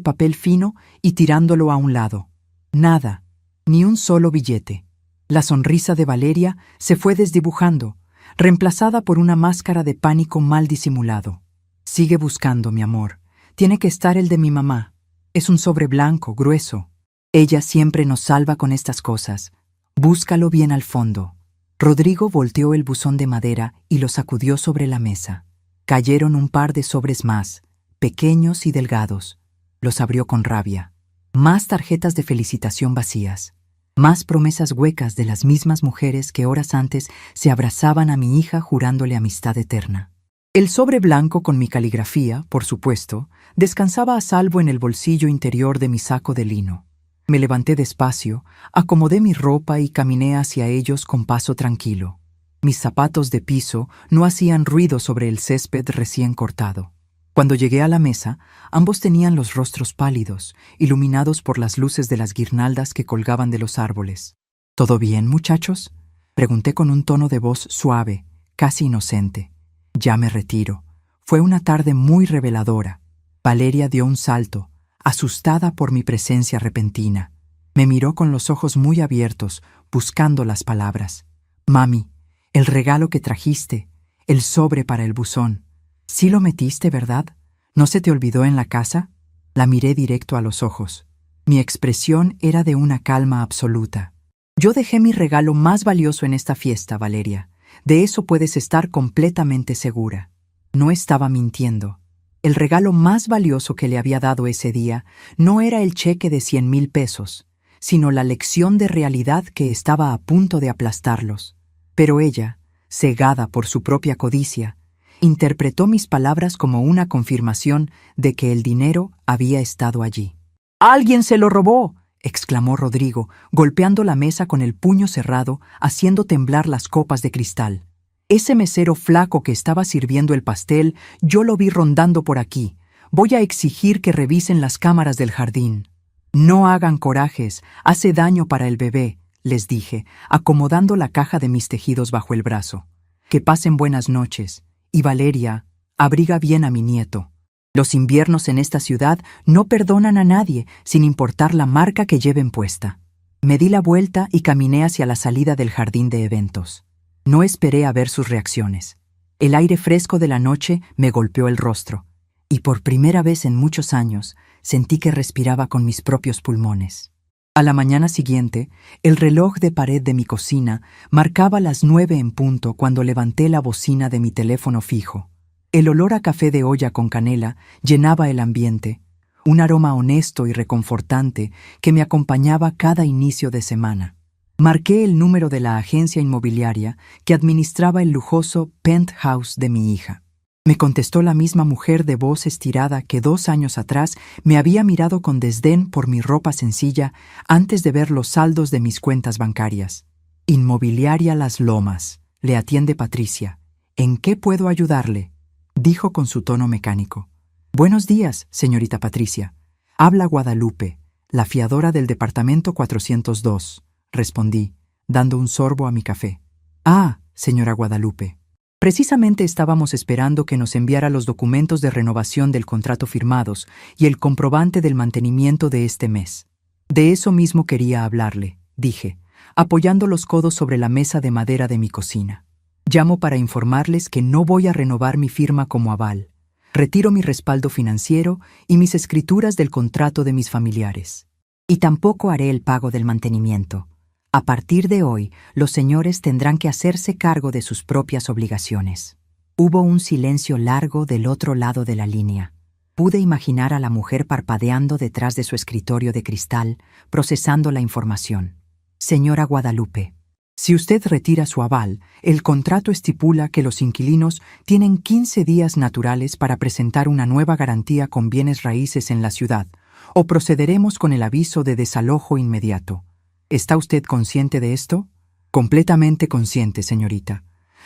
[SPEAKER 1] papel fino y tirándolo a un lado. Nada, ni un solo billete. La sonrisa de Valeria se fue desdibujando, reemplazada por una máscara de pánico mal disimulado. Sigue buscando, mi amor. Tiene que estar el de mi mamá. Es un sobre blanco, grueso. Ella siempre nos salva con estas cosas. Búscalo bien al fondo. Rodrigo volteó el buzón de madera y lo sacudió sobre la mesa. Cayeron un par de sobres más, pequeños y delgados. Los abrió con rabia. Más tarjetas de felicitación vacías. Más promesas huecas de las mismas mujeres que horas antes se abrazaban a mi hija jurándole amistad eterna. El sobre blanco con mi caligrafía, por supuesto, descansaba a salvo en el bolsillo interior de mi saco de lino. Me levanté despacio, acomodé mi ropa y caminé hacia ellos con paso tranquilo. Mis zapatos de piso no hacían ruido sobre el césped recién cortado. Cuando llegué a la mesa, ambos tenían los rostros pálidos, iluminados por las luces de las guirnaldas que colgaban de los árboles. ¿Todo bien, muchachos?, pregunté con un tono de voz suave, casi inocente. Ya me retiro. Fue una tarde muy reveladora. Valeria dio un salto, asustada por mi presencia repentina. Me miró con los ojos muy abiertos, buscando las palabras. Mami, el regalo que trajiste, el sobre para el buzón. Sí lo metiste, ¿verdad? ¿No se te olvidó en la casa? La miré directo a los ojos. Mi expresión era de una calma absoluta. Yo dejé mi regalo más valioso en esta fiesta, Valeria. De eso puedes estar completamente segura. No estaba mintiendo. El regalo más valioso que le había dado ese día no era el cheque de 100,000 pesos, sino la lección de realidad que estaba a punto de aplastarlos. Pero ella, cegada por su propia codicia, interpretó mis palabras como una confirmación de que el dinero había estado allí. ¡Alguien se lo robó!, exclamó Rodrigo, golpeando la mesa con el puño cerrado, haciendo temblar las copas de cristal. Ese mesero flaco que estaba sirviendo el pastel, yo lo vi rondando por aquí. Voy a exigir que revisen las cámaras del jardín. No hagan corajes, hace daño para el bebé, les dije, acomodando la caja de mis tejidos bajo el brazo. Que pasen buenas noches. Y Valeria, abriga bien a mi nieto. Los inviernos en esta ciudad no perdonan a nadie, sin importar la marca que lleven puesta. Me di la vuelta y caminé hacia la salida del jardín de eventos. No esperé a ver sus reacciones. El aire fresco de la noche me golpeó el rostro, y por primera vez en muchos años sentí que respiraba con mis propios pulmones. A la mañana siguiente, el reloj de pared de mi cocina marcaba las 9 en punto cuando levanté la bocina de mi teléfono fijo. El olor a café de olla con canela llenaba el ambiente, un aroma honesto y reconfortante que me acompañaba cada inicio de semana. Marqué el número de la agencia inmobiliaria que administraba el lujoso penthouse de mi hija. Me contestó la misma mujer de voz estirada que 2 años atrás me había mirado con desdén por mi ropa sencilla antes de ver los saldos de mis cuentas bancarias. Inmobiliaria Las Lomas, le atiende Patricia. ¿En qué puedo ayudarle?, dijo con su tono mecánico. Buenos días, señorita Patricia. Habla Guadalupe, la fiadora del departamento 402, respondí, dando un sorbo a mi café. Ah, señora Guadalupe. Precisamente estábamos esperando que nos enviara los documentos de renovación del contrato firmados y el comprobante del mantenimiento de este mes. De eso mismo quería hablarle, dije, apoyando los codos sobre la mesa de madera de mi cocina. Llamo para informarles que no voy a renovar mi firma como aval. Retiro mi respaldo financiero y mis escrituras del contrato de mis familiares. Y tampoco haré el pago del mantenimiento. A partir de hoy, los señores tendrán que hacerse cargo de sus propias obligaciones. Hubo un silencio largo del otro lado de la línea. Pude imaginar a la mujer parpadeando detrás de su escritorio de cristal, procesando la información. Señora Guadalupe, si usted retira su aval, el contrato estipula que los inquilinos tienen 15 días naturales para presentar una nueva garantía con bienes raíces en la ciudad, o procederemos con el aviso de desalojo inmediato. ¿Está usted consciente de esto? Completamente consciente, señorita.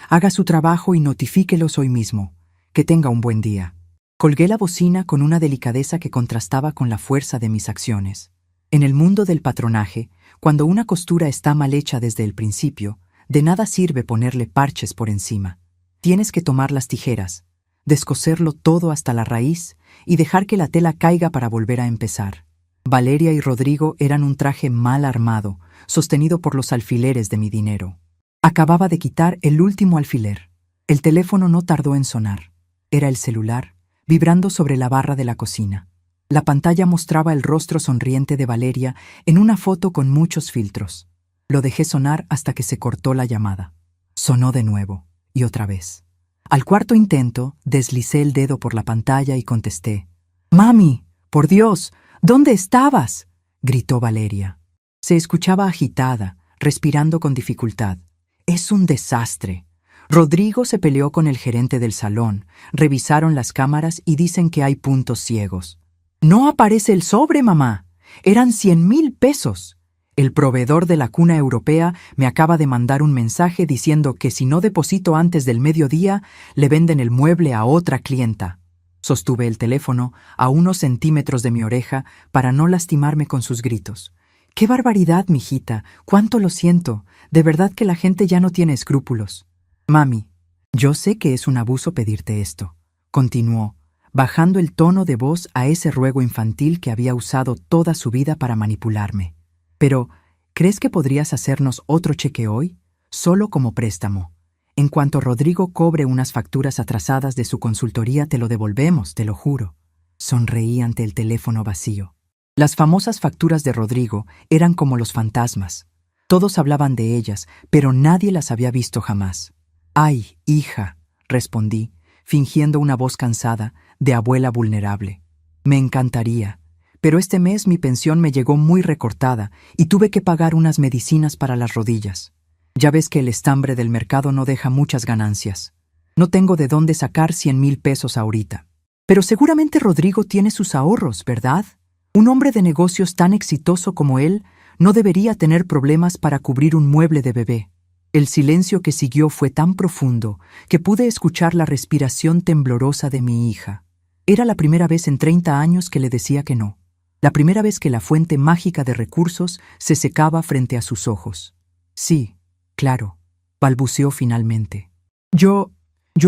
[SPEAKER 1] Haga su trabajo y notifíquelos hoy mismo. Que tenga un buen día. Colgué la bocina con una delicadeza que contrastaba con la fuerza de mis acciones. En el mundo del patronaje, cuando una costura está mal hecha desde el principio, de nada sirve ponerle parches por encima. Tienes que tomar las tijeras, descoserlo todo hasta la raíz y dejar que la tela caiga para volver a empezar. Valeria y Rodrigo eran un traje mal armado, sostenido por los alfileres de mi dinero. Acababa de quitar el último alfiler. El teléfono no tardó en sonar. Era el celular, vibrando sobre la barra de la cocina. La pantalla mostraba el rostro sonriente de Valeria en una foto con muchos filtros. Lo dejé sonar hasta que se cortó la llamada. Sonó de nuevo, y otra vez. Al cuarto intento, deslicé el dedo por la pantalla y contesté. «Mami, por Dios, ¿dónde estabas?», gritó Valeria. Se escuchaba agitada, respirando con dificultad. «Es un desastre. Rodrigo se peleó con el gerente del salón, revisaron las cámaras y dicen que hay puntos ciegos. No aparece el sobre, mamá. Eran 100,000 pesos. El proveedor de la cuna europea me acaba de mandar un mensaje diciendo que si no deposito antes del mediodía, le venden el mueble a otra clienta». Sostuve el teléfono a unos centímetros de mi oreja para no lastimarme con sus gritos. «¡Qué barbaridad, mijita! ¡Cuánto lo siento! De verdad que la gente ya no tiene escrúpulos». «Mami, yo sé que es un abuso pedirte esto», continuó, bajando el tono de voz a ese ruego infantil que había usado toda su vida para manipularme. «Pero, ¿crees que podrías hacernos otro cheque hoy? Solo como préstamo. En cuanto Rodrigo cobre unas facturas atrasadas de su consultoría, te lo devolvemos, te lo juro». Sonreí ante el teléfono vacío. Las famosas facturas de Rodrigo eran como los fantasmas. Todos hablaban de ellas, pero nadie las había visto jamás. «Ay, hija», respondí, fingiendo una voz cansada, de abuela vulnerable. «Me encantaría, pero este mes mi pensión me llegó muy recortada y tuve que pagar unas medicinas para las rodillas. Ya ves que el estambre del mercado no deja muchas ganancias. No tengo de dónde sacar 100,000 pesos ahorita». «Pero seguramente Rodrigo tiene sus ahorros, ¿verdad? Un hombre de negocios tan exitoso como él no debería tener problemas para cubrir un mueble de bebé». El silencio que siguió fue tan profundo que pude escuchar la respiración temblorosa de mi hija. Era la primera vez en 30 años que le decía que no. La primera vez que la fuente mágica de recursos se secaba frente a sus ojos. «Sí, claro», balbuceó finalmente. Yo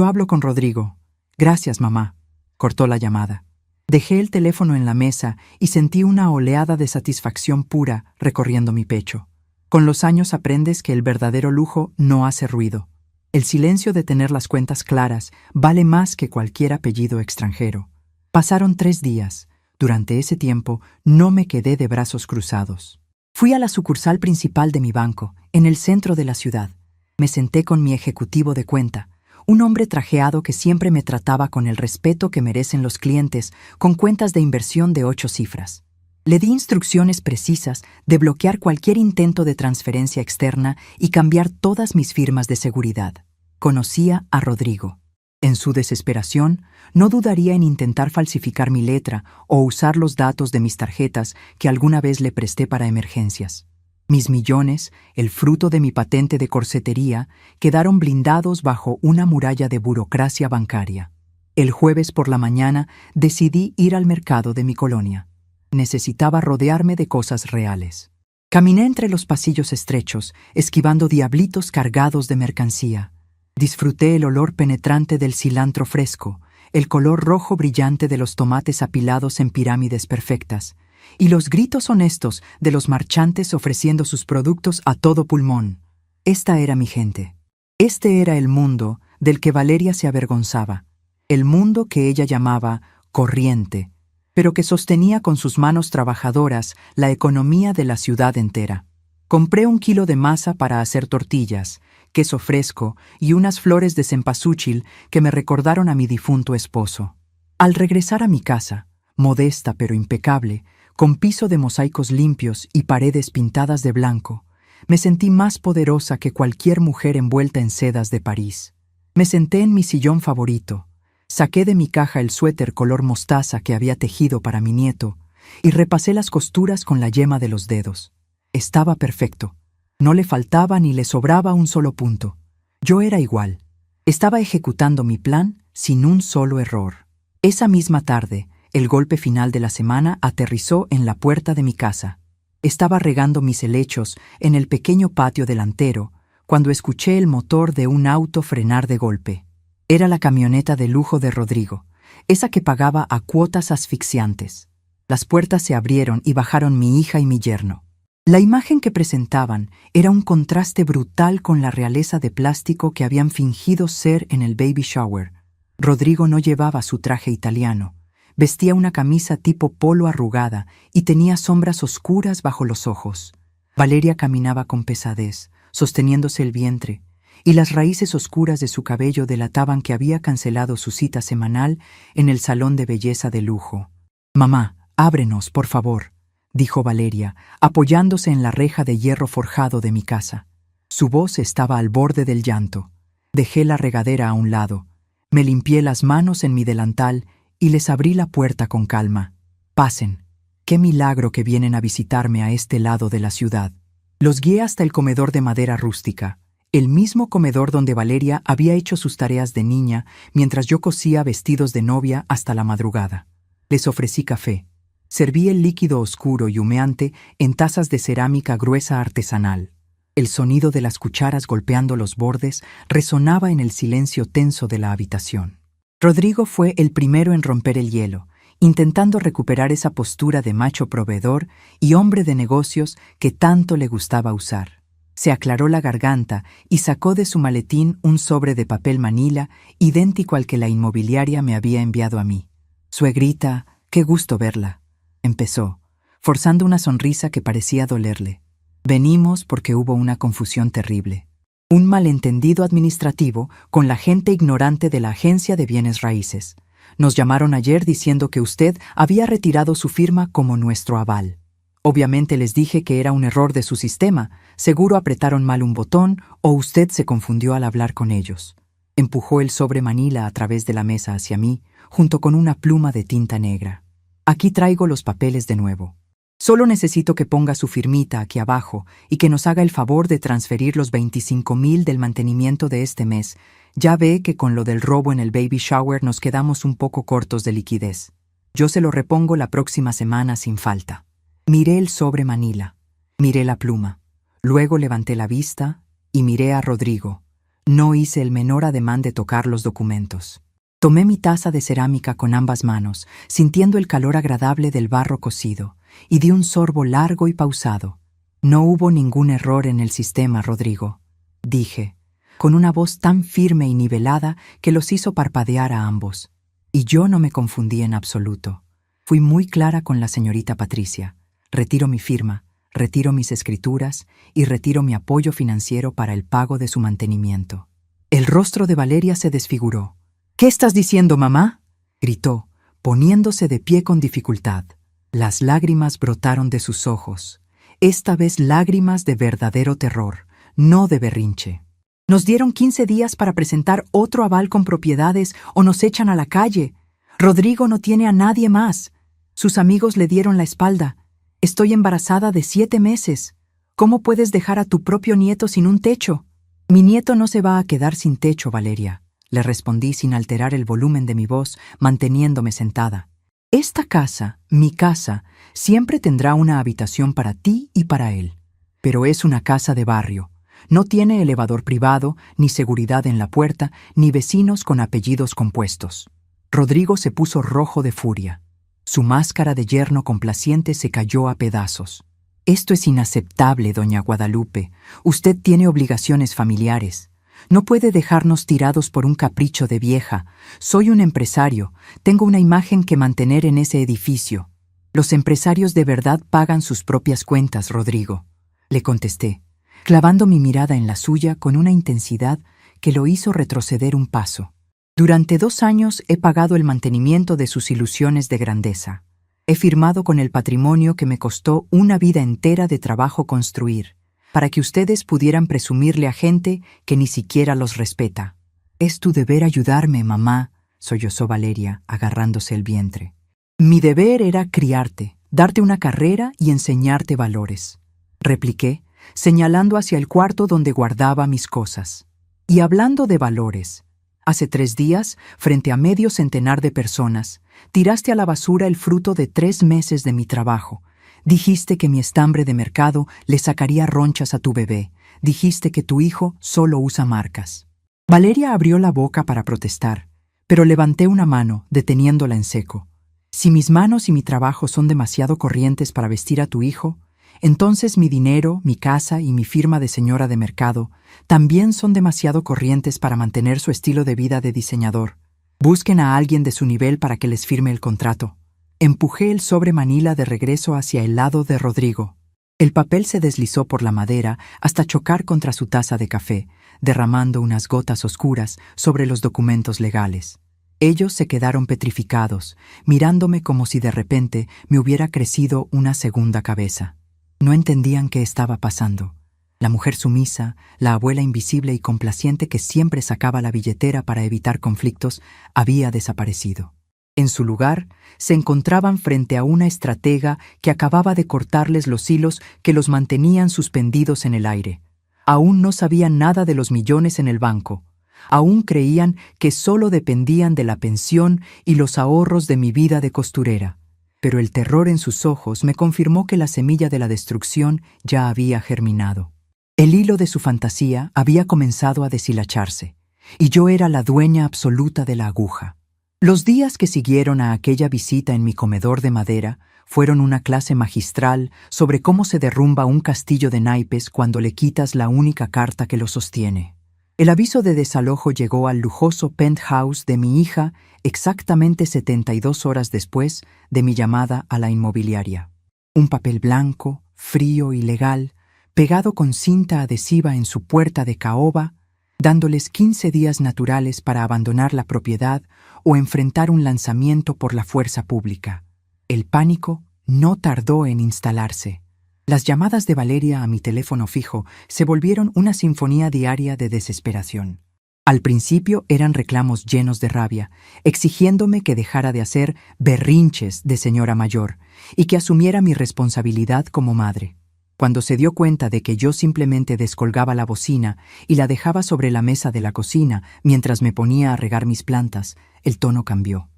[SPEAKER 1] hablo con Rodrigo. Gracias, mamá», cortó la llamada. Dejé el teléfono en la mesa y sentí una oleada de satisfacción pura recorriendo mi pecho. Con los años aprendes que el verdadero lujo no hace ruido. El silencio de tener las cuentas claras vale más que cualquier apellido extranjero. Pasaron 3 días. Durante ese tiempo no me quedé de brazos cruzados. Fui a la sucursal principal de mi banco, en el centro de la ciudad. Me senté con mi ejecutivo de cuenta, un hombre trajeado que siempre me trataba con el respeto que merecen los clientes con cuentas de inversión de 8 cifras. Le di instrucciones precisas de bloquear cualquier intento de transferencia externa y cambiar todas mis firmas de seguridad. Conocía a Rodrigo. En su desesperación, no dudaría en intentar falsificar mi letra o usar los datos de mis tarjetas que alguna vez le presté para emergencias. Mis millones, el fruto de mi patente de corsetería, quedaron blindados bajo una muralla de burocracia bancaria. El jueves por la mañana decidí ir al mercado de mi colonia. Necesitaba rodearme de cosas reales. Caminé entre los pasillos estrechos, esquivando diablitos cargados de mercancía. Disfruté el olor penetrante del cilantro fresco, el color rojo brillante de los tomates apilados en pirámides perfectas, y los gritos honestos de los marchantes ofreciendo sus productos a todo pulmón. Esta era mi gente. Este era el mundo del que Valeria se avergonzaba, el mundo que ella llamaba corriente, pero que sostenía con sus manos trabajadoras la economía de la ciudad entera. Compré 1 kilo de masa para hacer tortillas, queso fresco y unas flores de cempasúchil que me recordaron a mi difunto esposo. Al regresar a mi casa, modesta pero impecable, con piso de mosaicos limpios y paredes pintadas de blanco, me sentí más poderosa que cualquier mujer envuelta en sedas de París. Me senté en mi sillón favorito, saqué de mi caja el suéter color mostaza que había tejido para mi nieto y repasé las costuras con la yema de los dedos. Estaba perfecto. No le faltaba ni le sobraba un solo punto. Yo era igual. Estaba ejecutando mi plan sin un solo error. Esa misma tarde, el golpe final de la semana aterrizó en la puerta de mi casa. Estaba regando mis helechos en el pequeño patio delantero cuando escuché el motor de un auto frenar de golpe. Era la camioneta de lujo de Rodrigo, esa que pagaba a cuotas asfixiantes. Las puertas se abrieron y bajaron mi hija y mi yerno. La imagen que presentaban era un contraste brutal con la realeza de plástico que habían fingido ser en el baby shower. Rodrigo no llevaba su traje italiano. Vestía una camisa tipo polo arrugada y tenía sombras oscuras bajo los ojos. Valeria caminaba con pesadez, sosteniéndose el vientre, y las raíces oscuras de su cabello delataban que había cancelado su cita semanal en el salón de belleza de lujo. «Mamá, ábrenos, por favor», dijo Valeria, apoyándose en la reja de hierro forjado de mi casa. Su voz estaba al borde del llanto. Dejé la regadera a un lado. Me limpié las manos en mi delantal y les abrí la puerta con calma. «Pasen. Qué milagro que vienen a visitarme a este lado de la ciudad». Los guié hasta el comedor de madera rústica, el mismo comedor donde Valeria había hecho sus tareas de niña mientras yo cosía vestidos de novia hasta la madrugada. Les ofrecí café. Serví el líquido oscuro y humeante en tazas de cerámica gruesa artesanal. El sonido de las cucharas golpeando los bordes resonaba en el silencio tenso de la habitación. Rodrigo fue el primero en romper el hielo, intentando recuperar esa postura de macho proveedor y hombre de negocios que tanto le gustaba usar. Se aclaró la garganta y sacó de su maletín un sobre de papel manila idéntico al que la inmobiliaria me había enviado a mí. «Suegrita, qué gusto verla», empezó, forzando una sonrisa que parecía dolerle. «Venimos porque hubo una confusión terrible. Un malentendido administrativo con la gente ignorante de la Agencia de Bienes Raíces. Nos llamaron ayer diciendo que usted había retirado su firma como nuestro aval. Obviamente les dije que era un error de su sistema, seguro apretaron mal un botón o usted se confundió al hablar con ellos». Empujó el sobre manila a través de la mesa hacia mí, junto con una pluma de tinta negra. «Aquí traigo los papeles de nuevo. Solo necesito que ponga su firmita aquí abajo y que nos haga el favor de transferir los 25,000 del mantenimiento de este mes. Ya ve que con lo del robo en el baby shower nos quedamos un poco cortos de liquidez. Yo se lo repongo la próxima semana sin falta». Miré el sobre manila. Miré la pluma. Luego levanté la vista y miré a Rodrigo. No hice el menor ademán de tocar los documentos. Tomé mi taza de cerámica con ambas manos, sintiendo el calor agradable del barro cocido, y di un sorbo largo y pausado. «No hubo ningún error en el sistema, Rodrigo», dije, con una voz tan firme y nivelada que los hizo parpadear a ambos. Y yo no me confundí en absoluto. Fui muy clara con la señorita Patricia. Retiro mi firma, retiro mis escrituras y retiro mi apoyo financiero para el pago de su mantenimiento. El rostro de Valeria se desfiguró. «¿Qué estás diciendo, mamá?», gritó, poniéndose de pie con dificultad. Las lágrimas brotaron de sus ojos, esta vez lágrimas de verdadero terror, no de berrinche. «Nos dieron 15 días para presentar otro aval con propiedades o nos echan a la calle. Rodrigo no tiene a nadie más. Sus amigos le dieron la espalda. Estoy embarazada de 7 meses. ¿Cómo puedes dejar a tu propio nieto sin un techo?» «Mi nieto no se va a quedar sin techo, Valeria», le respondí sin alterar el volumen de mi voz, manteniéndome sentada. «Esta casa, mi casa, siempre tendrá una habitación para ti y para él. Pero es una casa de barrio. No tiene elevador privado, ni seguridad en la puerta, ni vecinos con apellidos compuestos». Rodrigo se puso rojo de furia. Su máscara de yerno complaciente se cayó a pedazos. «Esto es inaceptable, doña Guadalupe. Usted tiene obligaciones familiares. No puede dejarnos tirados por un capricho de vieja. Soy un empresario. Tengo una imagen que mantener en ese edificio». «Los empresarios de verdad pagan sus propias cuentas, Rodrigo», le contesté, clavando mi mirada en la suya con una intensidad que lo hizo retroceder un paso. «Durante 2 años he pagado el mantenimiento de sus ilusiones de grandeza. He firmado con el patrimonio que me costó una vida entera de trabajo construir, para que ustedes pudieran presumirle a gente que ni siquiera los respeta». «Es tu deber ayudarme, mamá», sollozó Valeria, agarrándose el vientre. «Mi deber era criarte, darte una carrera y enseñarte valores», repliqué, señalando hacia el cuarto donde guardaba mis cosas. «Y hablando de valores, Hace 3 días, frente a medio centenar de personas, tiraste a la basura el fruto de 3 meses de mi trabajo. Dijiste que mi estambre de mercado le sacaría ronchas a tu bebé. Dijiste que tu hijo solo usa marcas. Valeria abrió la boca para protestar, pero levanté una mano, deteniéndola en seco. Si mis manos y mi trabajo son demasiado corrientes para vestir a tu hijo, entonces mi dinero, mi casa y mi firma de señora de mercado también son demasiado corrientes para mantener su estilo de vida de diseñador. Busquen a alguien de su nivel para que les firme el contrato. Empujé el sobre manila de regreso hacia el lado de Rodrigo. El papel se deslizó por la madera hasta chocar contra su taza de café, derramando unas gotas oscuras sobre los documentos legales. Ellos se quedaron petrificados, mirándome como si de repente me hubiera crecido una segunda cabeza. No entendían qué estaba pasando. La mujer sumisa, la abuela invisible y complaciente que siempre sacaba la billetera para evitar conflictos, había desaparecido. En su lugar, se encontraban frente a una estratega que acababa de cortarles los hilos que los mantenían suspendidos en el aire. Aún no sabían nada de los millones en el banco. Aún creían que solo dependían de la pensión y los ahorros de mi vida de costurera. Pero el terror en sus ojos me confirmó que la semilla de la destrucción ya había germinado. El hilo de su fantasía había comenzado a deshilacharse, y yo era la dueña absoluta de la aguja. Los días que siguieron a aquella visita en mi comedor de madera fueron una clase magistral sobre cómo se derrumba un castillo de naipes cuando le quitas la única carta que lo sostiene. El aviso de desalojo llegó al lujoso penthouse de mi hija exactamente 72 horas después de mi llamada a la inmobiliaria. Un papel blanco, frío y legal, pegado con cinta adhesiva en su puerta de caoba, dándoles 15 días naturales para abandonar la propiedad o enfrentar un lanzamiento por la fuerza pública. El pánico no tardó en instalarse. Las llamadas de Valeria a mi teléfono fijo se volvieron una sinfonía diaria de desesperación. Al principio eran reclamos llenos de rabia, exigiéndome que dejara de hacer berrinches de señora mayor y que asumiera mi responsabilidad como madre. Cuando se dio cuenta de que yo simplemente descolgaba la bocina y la dejaba sobre la mesa de la cocina mientras me ponía a regar mis plantas, el tono cambió.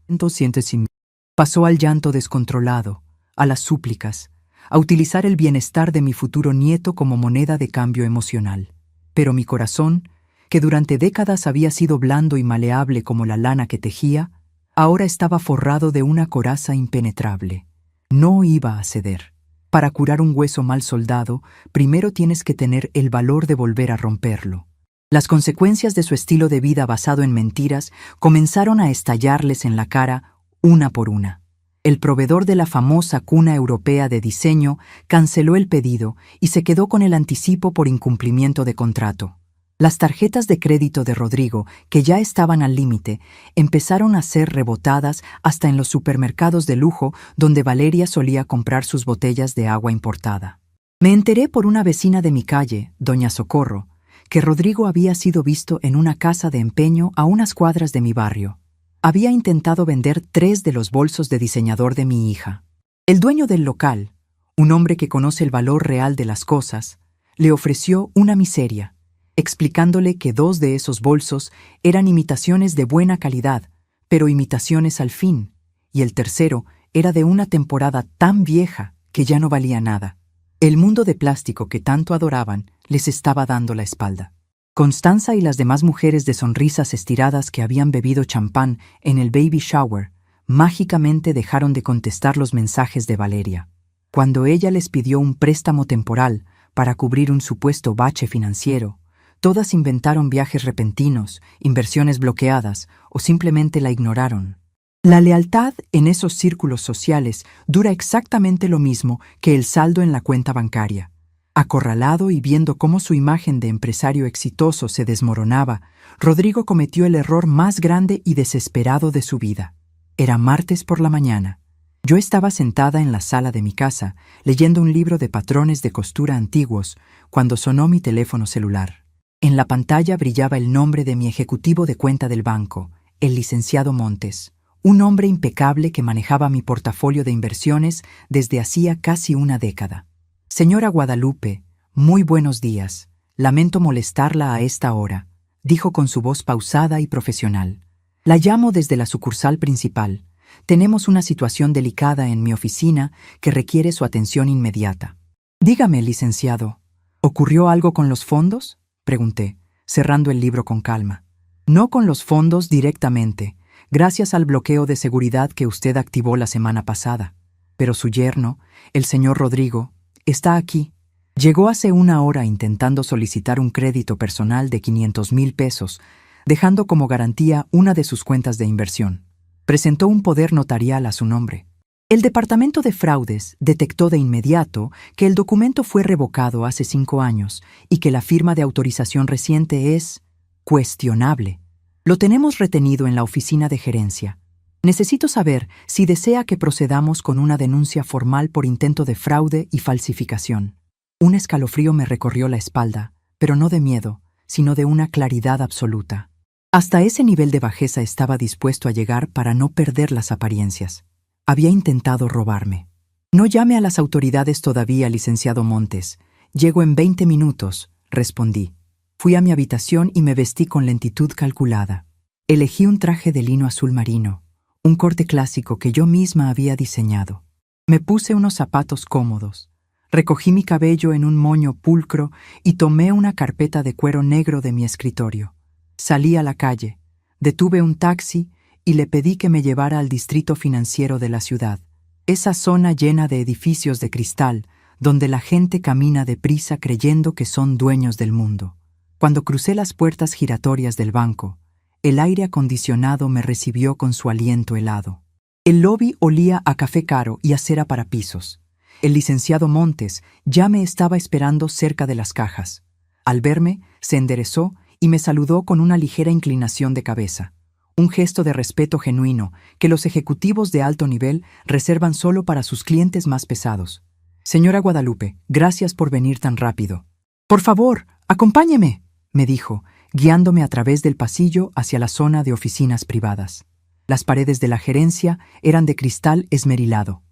[SPEAKER 1] Pasó al llanto descontrolado, a las súplicas, a utilizar el bienestar de mi futuro nieto como moneda de cambio emocional. Pero mi corazón, que durante décadas había sido blando y maleable como la lana que tejía, ahora estaba forrado de una coraza impenetrable. No iba a ceder. Para curar un hueso mal soldado, primero tienes que tener el valor de volver a romperlo. Las consecuencias de su estilo de vida basado en mentiras comenzaron a estallarles en la cara una por una. El proveedor de la famosa cuna europea de diseño canceló el pedido y se quedó con el anticipo por incumplimiento de contrato. Las tarjetas de crédito de Rodrigo, que ya estaban al límite, empezaron a ser rebotadas hasta en los supermercados de lujo donde Valeria solía comprar sus botellas de agua importada. Me enteré por una vecina de mi calle, doña Socorro, que Rodrigo había sido visto en una casa de empeño a unas cuadras de mi barrio. Había intentado vender 3 de los bolsos de diseñador de mi hija. El dueño del local, un hombre que conoce el valor real de las cosas, le ofreció una miseria, explicándole que 2 de esos bolsos eran imitaciones de buena calidad, pero imitaciones al fin, y el tercero era de una temporada tan vieja que ya no valía nada. El mundo de plástico que tanto adoraban les estaba dando la espalda. Constanza y las demás mujeres de sonrisas estiradas que habían bebido champán en el baby shower mágicamente dejaron de contestar los mensajes de Valeria. Cuando ella les pidió un préstamo temporal para cubrir un supuesto bache financiero, todas inventaron viajes repentinos, inversiones bloqueadas o simplemente la ignoraron. La lealtad en esos círculos sociales dura exactamente lo mismo que el saldo en la cuenta bancaria. Acorralado y viendo cómo su imagen de empresario exitoso se desmoronaba, Rodrigo cometió el error más grande y desesperado de su vida. Era martes por la mañana. Yo estaba sentada en la sala de mi casa, leyendo un libro de patrones de costura antiguos, cuando sonó mi teléfono celular. En la pantalla brillaba el nombre de mi ejecutivo de cuenta del banco, el licenciado Montes, un hombre impecable que manejaba mi portafolio de inversiones desde hacía casi una década. Señora Guadalupe, muy buenos días. Lamento molestarla a esta hora. dijo con su voz pausada y profesional. La llamo desde la sucursal principal. Tenemos una situación delicada en mi oficina que requiere su atención inmediata. Dígame, licenciado, ¿ocurrió algo con los fondos?, pregunté, cerrando el libro con calma. No con los fondos directamente, gracias al bloqueo de seguridad que usted activó la semana pasada. Pero su yerno, el señor Rodrigo, está aquí. Llegó hace una hora intentando solicitar un crédito personal de 500,000 pesos, dejando como garantía una de sus cuentas de inversión. Presentó un poder notarial a su nombre. El Departamento de Fraudes detectó de inmediato que el documento fue revocado hace 5 años y que la firma de autorización reciente es cuestionable. Lo tenemos retenido en la oficina de gerencia. Necesito saber si desea que procedamos con una denuncia formal por intento de fraude y falsificación. Un escalofrío me recorrió la espalda, pero no de miedo, sino de una claridad absoluta. Hasta ese nivel de bajeza estaba dispuesto a llegar para no perder las apariencias. Había intentado robarme. No llame a las autoridades todavía, licenciado Montes. Llego en 20 minutos, respondí. Fui a mi habitación y me vestí con lentitud calculada. Elegí un traje de lino azul marino, un corte clásico que yo misma había diseñado. Me puse unos zapatos cómodos. Recogí mi cabello en un moño pulcro y tomé una carpeta de cuero negro de mi escritorio. Salí a la calle, detuve un taxi y le pedí que me llevara al distrito financiero de la ciudad, esa zona llena de edificios de cristal, donde la gente camina deprisa creyendo que son dueños del mundo. Cuando crucé las puertas giratorias del banco, el aire acondicionado me recibió con su aliento helado. El lobby olía a café caro y a cera para pisos. El licenciado Montes ya me estaba esperando cerca de las cajas. Al verme, se enderezó y me saludó con una ligera inclinación de cabeza, un gesto de respeto genuino que los ejecutivos de alto nivel reservan solo para sus clientes más pesados. Señora Guadalupe, gracias por venir tan rápido. Por favor, acompáñeme, me dijo, guiándome a través del pasillo hacia la zona de oficinas privadas. Las paredes de la gerencia eran de cristal esmerilado.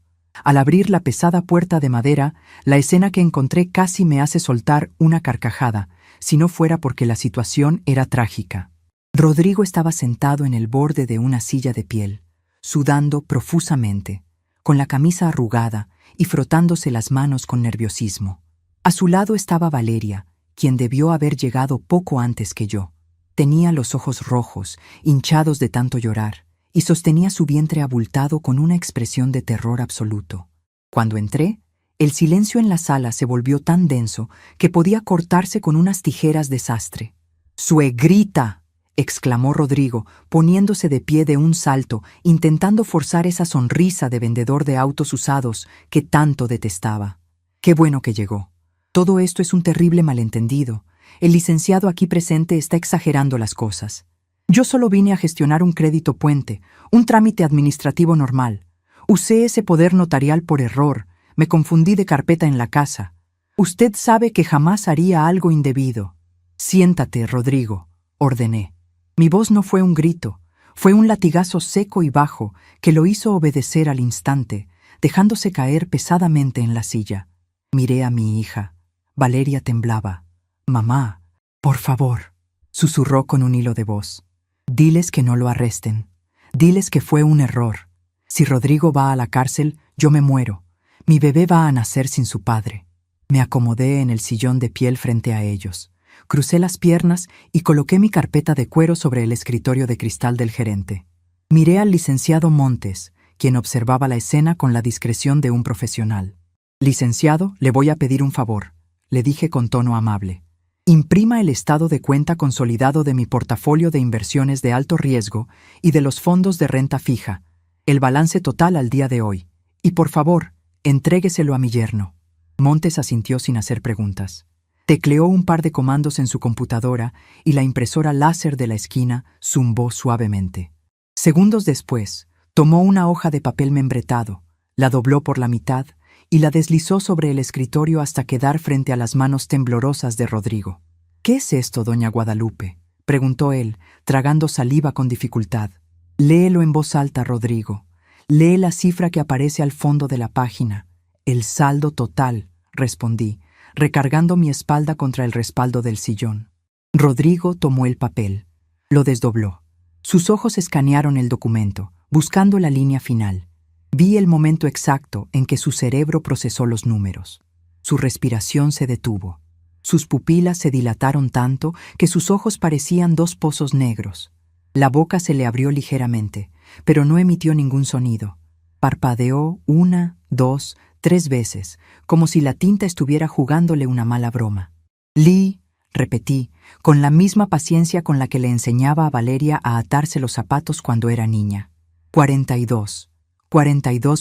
[SPEAKER 1] Al abrir la pesada puerta de madera, la escena que encontré casi me hace soltar una carcajada, si no fuera porque la situación era trágica. Rodrigo estaba sentado en el borde de una silla de piel, sudando profusamente, con la camisa arrugada y frotándose las manos con nerviosismo. A su lado estaba Valeria, quien debió haber llegado poco antes que yo. Tenía los ojos rojos, hinchados de tanto llorar, y sostenía su vientre abultado con una expresión de terror absoluto. Cuando entré, el silencio en la sala se volvió tan denso que podía cortarse con unas tijeras de sastre. «¡Suegrita!», exclamó Rodrigo, poniéndose de pie de un salto, intentando forzar esa sonrisa de vendedor de autos usados que tanto detestaba. «Qué bueno que llegó. Todo esto es un terrible malentendido. El licenciado aquí presente está exagerando las cosas. Yo solo vine a gestionar un crédito puente, un trámite administrativo normal. Usé ese poder notarial por error. Me confundí de carpeta en la casa. Usted sabe que jamás haría algo indebido». «Siéntate, Rodrigo», ordené. Mi voz no fue un grito, fue un latigazo seco y bajo que lo hizo obedecer al instante, dejándose caer pesadamente en la silla. Miré a mi hija. Valeria temblaba. «Mamá, por favor», susurró con un hilo de voz. «Diles que no lo arresten. Diles que fue un error. Si Rodrigo va a la cárcel, yo me muero. Mi bebé va a nacer sin su padre». Me acomodé en el sillón de piel frente a ellos. Crucé las piernas y coloqué mi carpeta de cuero sobre el escritorio de cristal del gerente. Miré al licenciado Montes, quien observaba la escena con la discreción de un profesional. «Licenciado, le voy a pedir un favor», le dije con tono amable. «Imprima el estado de cuenta consolidado de mi portafolio de inversiones de alto riesgo y de los fondos de renta fija, el balance total al día de hoy. Y por favor, entrégueselo a mi yerno». Montes asintió sin hacer preguntas. Tecleó un par de comandos en su computadora y la impresora láser de la esquina zumbó suavemente. Segundos después, tomó una hoja de papel membretado, la dobló por la mitad y la deslizó sobre el escritorio hasta quedar frente a las manos temblorosas de Rodrigo. «¿Qué es esto, doña Guadalupe?», preguntó él, tragando saliva con dificultad. «Léelo en voz alta, Rodrigo. Lee la cifra que aparece al fondo de la página. El saldo total», respondí, recargando mi espalda contra el respaldo del sillón. Rodrigo tomó el papel. Lo desdobló. Sus ojos escanearon el documento, buscando la línea final. Vi el momento exacto en que su cerebro procesó los números. Su respiración se detuvo. Sus pupilas se dilataron tanto que sus ojos parecían dos pozos negros. La boca se le abrió ligeramente, pero no emitió ningún sonido. Parpadeó 1, 2, 3 veces, como si la tinta estuviera jugándole una mala broma. Lee, repetí, con la misma paciencia con la que le enseñaba a Valeria a atarse los zapatos cuando era niña. 42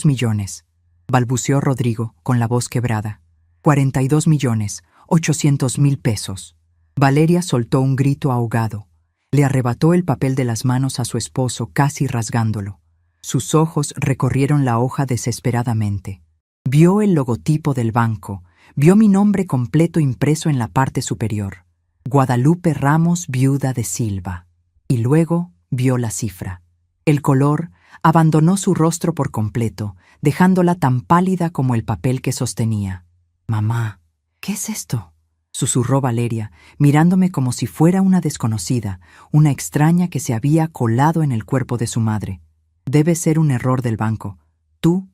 [SPEAKER 1] millones, balbuceó Rodrigo con la voz quebrada. 42.800.000 pesos. Valeria soltó un grito ahogado. Le arrebató el papel de las manos a su esposo, casi rasgándolo. Sus ojos recorrieron la hoja desesperadamente. Vio el logotipo del banco, vio mi nombre completo impreso en la parte superior. Guadalupe Ramos, viuda de Silva. Y luego vio la cifra. El color abandonó su rostro por completo, dejándola tan pálida como el papel que sostenía. «Mamá, ¿qué es esto?», susurró Valeria, mirándome como si fuera una desconocida, una extraña que se había colado en el cuerpo de su madre. «Debe ser un error del banco. Tú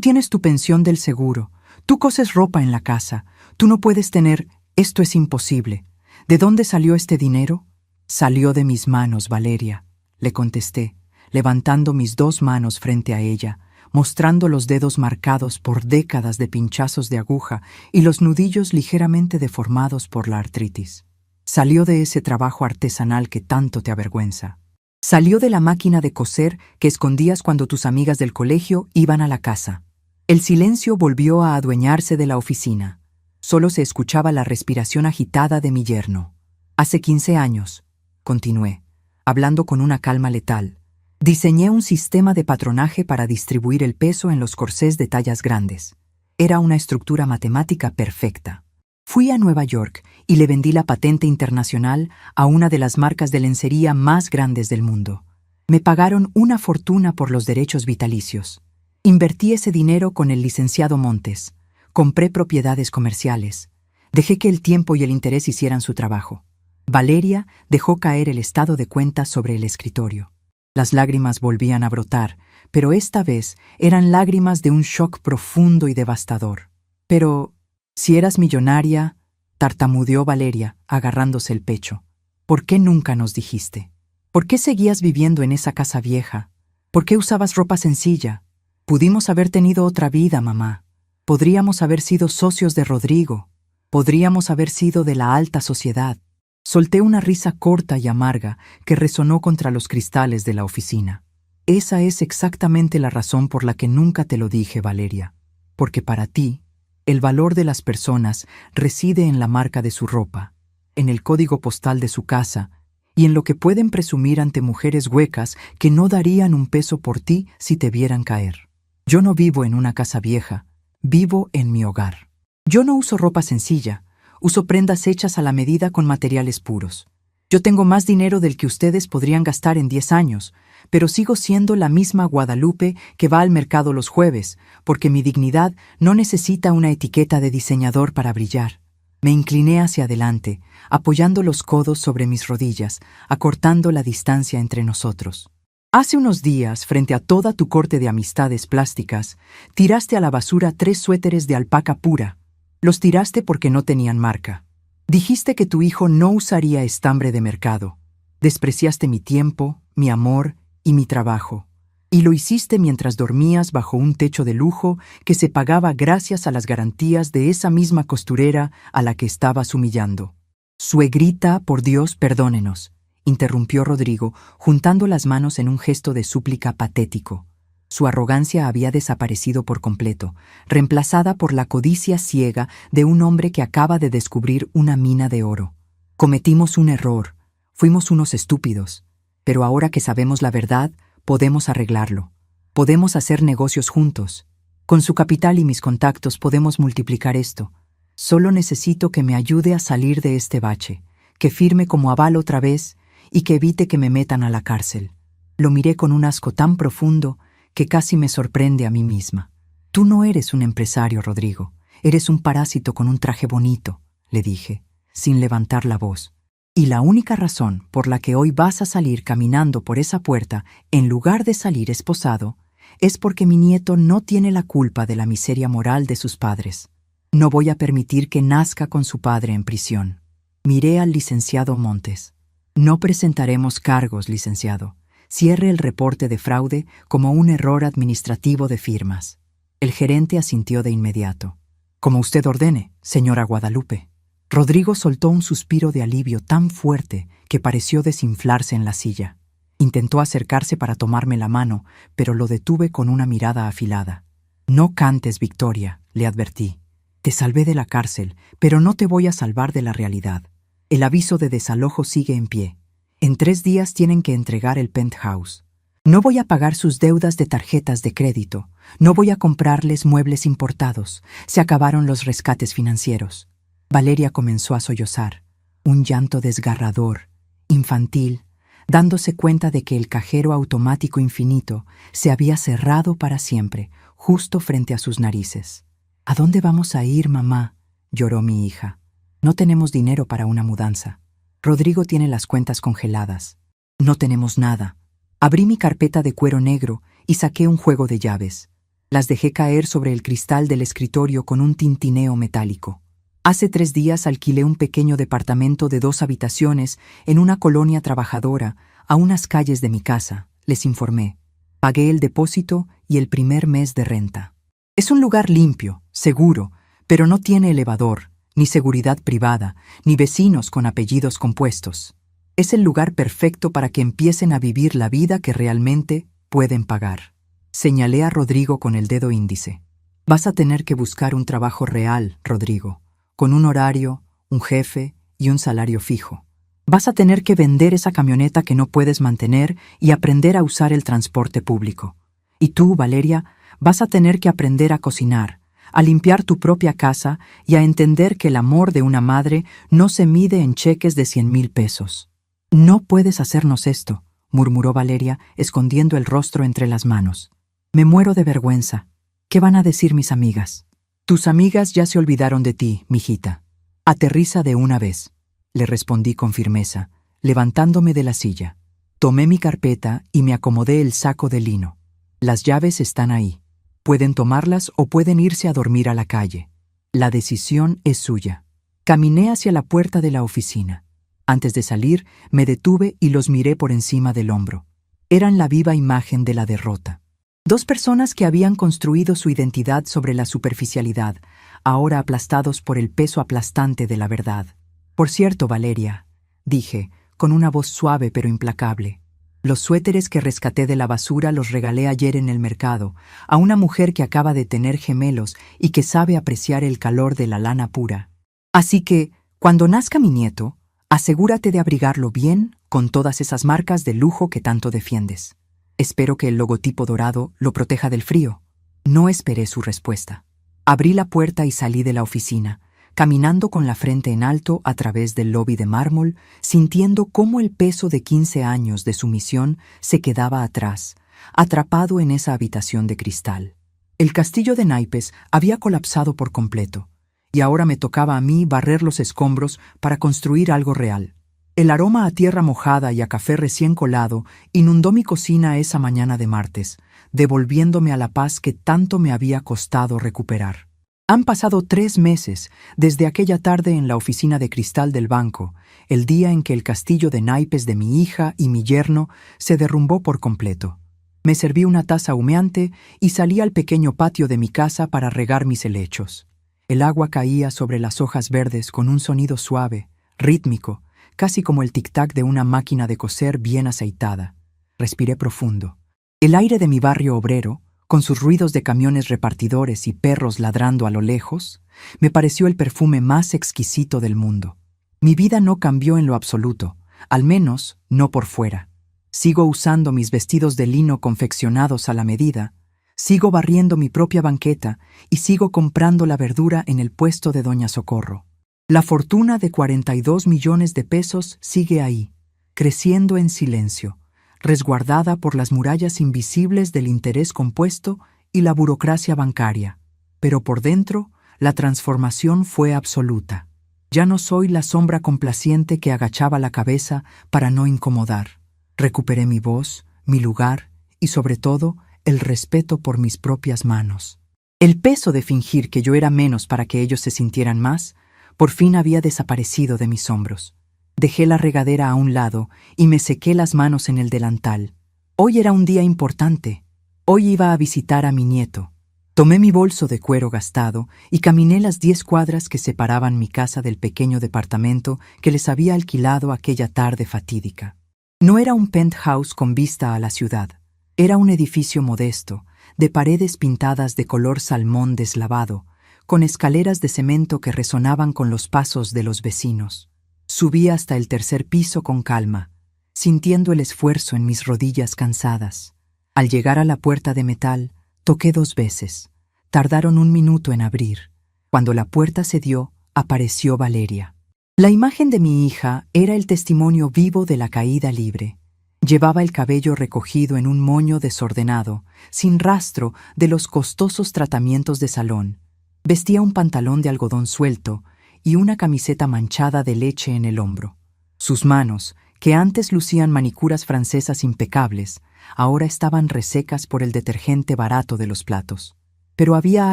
[SPEAKER 1] tienes tu pensión del seguro. Tú coses ropa en la casa. Tú no puedes tener... Esto es imposible. ¿De dónde salió este dinero?» «Salió de mis manos, Valeria», le contesté, levantando mis 2 manos frente a ella, mostrando los dedos marcados por décadas de pinchazos de aguja y los nudillos ligeramente deformados por la artritis. Salió de ese trabajo artesanal que tanto te avergüenza. Salió de la máquina de coser que escondías cuando tus amigas del colegio iban a la casa. El silencio volvió a adueñarse de la oficina. Solo se escuchaba la respiración agitada de mi yerno. «Hace 15 años», continué, hablando con una calma letal, «diseñé un sistema de patronaje para distribuir el peso en los corsés de tallas grandes. Era una estructura matemática perfecta. Fui a Nueva York y le vendí la patente internacional a una de las marcas de lencería más grandes del mundo. Me pagaron una fortuna por los derechos vitalicios. Invertí ese dinero con el licenciado Montes. Compré propiedades comerciales. Dejé que el tiempo y el interés hicieran su trabajo». Valeria dejó caer el estado de cuentas sobre el escritorio. Las lágrimas volvían a brotar, pero esta vez eran lágrimas de un shock profundo y devastador. «Pero, si eras millonaria», tartamudeó Valeria, agarrándose el pecho, «¿por qué nunca nos dijiste? ¿Por qué seguías viviendo en esa casa vieja? ¿Por qué usabas ropa sencilla? Pudimos haber tenido otra vida, mamá. Podríamos haber sido socios de Rodrigo. Podríamos haber sido de la alta sociedad». Solté una risa corta y amarga que resonó contra los cristales de la oficina. «Esa es exactamente la razón por la que nunca te lo dije, Valeria. Porque para ti, el valor de las personas reside en la marca de su ropa, en el código postal de su casa y en lo que pueden presumir ante mujeres huecas que no darían un peso por ti si te vieran caer. Yo no vivo en una casa vieja, vivo en mi hogar. Yo no uso ropa sencilla. Uso prendas hechas a la medida con materiales puros. Yo tengo más dinero del que ustedes podrían gastar en 10 años, pero sigo siendo la misma Guadalupe que va al mercado los jueves, porque mi dignidad no necesita una etiqueta de diseñador para brillar». Me incliné hacia adelante, apoyando los codos sobre mis rodillas, acortando la distancia entre nosotros. «Hace unos días, frente a toda tu corte de amistades plásticas, tiraste a la basura 3 suéteres de alpaca pura. Los tiraste porque no tenían marca. Dijiste que tu hijo no usaría estambre de mercado. Despreciaste mi tiempo, mi amor y mi trabajo. Y lo hiciste mientras dormías bajo un techo de lujo que se pagaba gracias a las garantías de esa misma costurera a la que estabas humillando». «Suegrita, por Dios, perdónenos», interrumpió Rodrigo, juntando las manos en un gesto de súplica patético. Su arrogancia había desaparecido por completo, reemplazada por la codicia ciega de un hombre que acaba de descubrir una mina de oro. «Cometimos un error, fuimos unos estúpidos, pero ahora que sabemos la verdad, podemos arreglarlo. Podemos hacer negocios juntos. Con su capital y mis contactos podemos multiplicar esto. Solo necesito que me ayude a salir de este bache, que firme como aval otra vez y que evite que me metan a la cárcel». Lo miré con un asco tan profundo que casi me sorprende a mí misma. «Tú no eres un empresario, Rodrigo. Eres un parásito con un traje bonito», le dije, sin levantar la voz. Y la única razón por la que hoy vas a salir caminando por esa puerta en lugar de salir esposado es porque mi nieto no tiene la culpa de la miseria moral de sus padres. No voy a permitir que nazca con su padre en prisión. Miré al licenciado Montes. No presentaremos cargos, licenciado. Cierre el reporte de fraude como un error administrativo de firmas. El gerente asintió de inmediato. Como usted ordene, señora Guadalupe. Rodrigo soltó un suspiro de alivio tan fuerte que pareció desinflarse en la silla. Intentó acercarse para tomarme la mano, pero lo detuve con una mirada afilada. No cantes, Victoria, le advertí. Te salvé de la cárcel, pero no te voy a salvar de la realidad. El aviso de desalojo sigue en pie. En 3 días tienen que entregar el penthouse. No voy a pagar sus deudas de tarjetas de crédito. No voy a comprarles muebles importados. Se acabaron los rescates financieros. Valeria comenzó a sollozar, un llanto desgarrador, infantil, dándose cuenta de que el cajero automático infinito se había cerrado para siempre, justo frente a sus narices. ¿A dónde vamos a ir, mamá?, lloró mi hija. No tenemos dinero para una mudanza. Rodrigo tiene las cuentas congeladas. No tenemos nada. Abrí mi carpeta de cuero negro y saqué un juego de llaves. Las dejé caer sobre el cristal del escritorio con un tintineo metálico. Hace 3 días alquilé un pequeño departamento de 2 habitaciones en una colonia trabajadora a unas calles de mi casa, les informé. Pagué el depósito y el primer mes de renta. Es un lugar limpio, seguro, pero no tiene elevador, ni seguridad privada, ni vecinos con apellidos compuestos. Es el lugar perfecto para que empiecen a vivir la vida que realmente pueden pagar. Señalé a Rodrigo con el dedo índice. Vas a tener que buscar un trabajo real, Rodrigo, con un horario, un jefe y un salario fijo. Vas a tener que vender esa camioneta que no puedes mantener y aprender a usar el transporte público. Y tú, Valeria, vas a tener que aprender a cocinar, a limpiar tu propia casa y a entender que el amor de una madre no se mide en cheques de 100,000 pesos. No puedes hacernos esto, murmuró Valeria, escondiendo el rostro entre las manos. Me muero de vergüenza. ¿Qué van a decir mis amigas? Tus amigas ya se olvidaron de ti, mijita. Aterriza de una vez, le respondí con firmeza, levantándome de la silla. Tomé mi carpeta y me acomodé el saco de lino. Las llaves están ahí. Pueden tomarlas o pueden irse a dormir a la calle. La decisión es suya. Caminé hacia la puerta de la oficina. Antes de salir, me detuve y los miré por encima del hombro. Eran la viva imagen de la derrota. 2 personas que habían construido su identidad sobre la superficialidad, ahora aplastados por el peso aplastante de la verdad. Por cierto, Valeria, dije, con una voz suave pero implacable, los suéteres que rescaté de la basura los regalé ayer en el mercado a una mujer que acaba de tener gemelos y que sabe apreciar el calor de la lana pura. Así que, cuando nazca mi nieto, asegúrate de abrigarlo bien con todas esas marcas de lujo que tanto defiendes. Espero que el logotipo dorado lo proteja del frío. No esperé su respuesta. Abrí la puerta y salí de la oficina, caminando con la frente en alto a través del lobby de mármol, sintiendo cómo el peso de 15 años de sumisión se quedaba atrás, atrapado en esa habitación de cristal. El castillo de naipes había colapsado por completo, y ahora me tocaba a mí barrer los escombros para construir algo real. El aroma a tierra mojada y a café recién colado inundó mi cocina esa mañana de martes, devolviéndome a la paz que tanto me había costado recuperar. Han pasado 3 meses desde aquella tarde en la oficina de cristal del banco, el día en que el castillo de naipes de mi hija y mi yerno se derrumbó por completo. Me serví una taza humeante y salí al pequeño patio de mi casa para regar mis helechos. El agua caía sobre las hojas verdes con un sonido suave, rítmico, casi como el tic-tac de una máquina de coser bien aceitada. Respiré profundo. El aire de mi barrio obrero, con sus ruidos de camiones repartidores y perros ladrando a lo lejos, me pareció el perfume más exquisito del mundo. Mi vida no cambió en lo absoluto, al menos no por fuera. Sigo usando mis vestidos de lino confeccionados a la medida, sigo barriendo mi propia banqueta y sigo comprando la verdura en el puesto de Doña Socorro. La fortuna de 42 millones de pesos sigue ahí, creciendo en silencio, resguardada por las murallas invisibles del interés compuesto y la burocracia bancaria. Pero por dentro, la transformación fue absoluta. Ya no soy la sombra complaciente que agachaba la cabeza para no incomodar. Recuperé mi voz, mi lugar y, sobre todo, el respeto por mis propias manos. El peso de fingir que yo era menos para que ellos se sintieran más, por fin había desaparecido de mis hombros. Dejé la regadera a un lado y me sequé las manos en el delantal. Hoy era un día importante. Hoy iba a visitar a mi nieto. Tomé mi bolso de cuero gastado y caminé las 10 cuadras que separaban mi casa del pequeño departamento que les había alquilado aquella tarde fatídica. No era un penthouse con vista a la ciudad. Era un edificio modesto, de paredes pintadas de color salmón deslavado, con escaleras de cemento que resonaban con los pasos de los vecinos. Subí hasta el tercer piso con calma, sintiendo el esfuerzo en mis rodillas cansadas. Al llegar a la puerta de metal, toqué 2 veces. Tardaron 1 minuto en abrir. Cuando la puerta cedió, apareció Valeria. La imagen de mi hija era el testimonio vivo de la caída libre. Llevaba el cabello recogido en un moño desordenado, sin rastro de los costosos tratamientos de salón. Vestía un pantalón de algodón suelto y una camiseta manchada de leche en el hombro. Sus manos, que antes lucían manicuras francesas impecables, ahora estaban resecas por el detergente barato de los platos. Pero había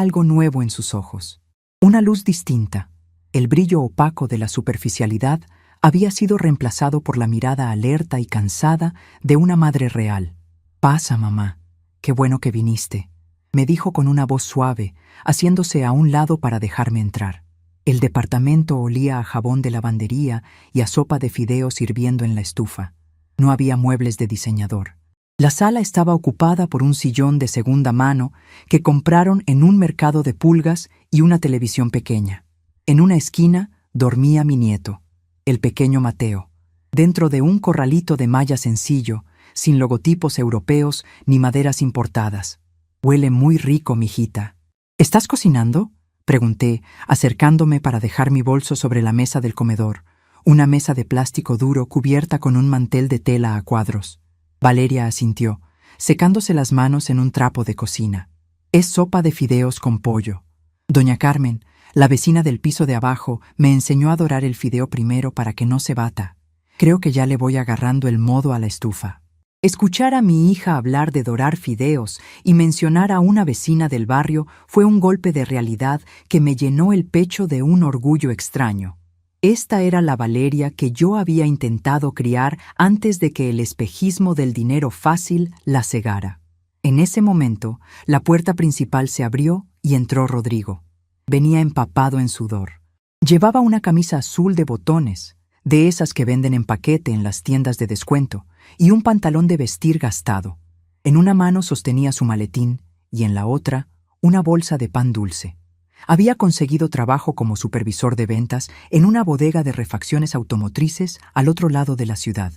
[SPEAKER 1] algo nuevo en sus ojos. Una luz distinta. El brillo opaco de la superficialidad había sido reemplazado por la mirada alerta y cansada de una madre real. «Pasa, mamá. Qué bueno que viniste», me dijo con una voz suave, haciéndose a un lado para dejarme entrar. El departamento olía a jabón de lavandería y a sopa de fideos hirviendo en la estufa. No había muebles de diseñador. La sala estaba ocupada por un sillón de segunda mano que compraron en un mercado de pulgas y una televisión pequeña. En una esquina dormía mi nieto, el pequeño Mateo, dentro de un corralito de malla sencillo, sin logotipos europeos ni maderas importadas. «Huele muy rico, mijita». «¿Estás cocinando?», pregunté, acercándome para dejar mi bolso sobre la mesa del comedor, una mesa de plástico duro cubierta con un mantel de tela a cuadros. Valeria asintió, secándose las manos en un trapo de cocina. «Es sopa de fideos con pollo. Doña Carmen, la vecina del piso de abajo, me enseñó a dorar el fideo primero para que no se bata. Creo que ya le voy agarrando el modo a la estufa». Escuchar a mi hija hablar de dorar fideos y mencionar a una vecina del barrio fue un golpe de realidad que me llenó el pecho de un orgullo extraño. Esta era la Valeria que yo había intentado criar antes de que el espejismo del dinero fácil la cegara. En ese momento, la puerta principal se abrió y entró Rodrigo. Venía empapado en sudor. Llevaba una camisa azul de botones, de esas que venden en paquete en las tiendas de descuento, y un pantalón de vestir gastado. En una mano sostenía su maletín y en la otra una bolsa de pan dulce. Había conseguido trabajo como supervisor de ventas en una bodega de refacciones automotrices al otro lado de la ciudad.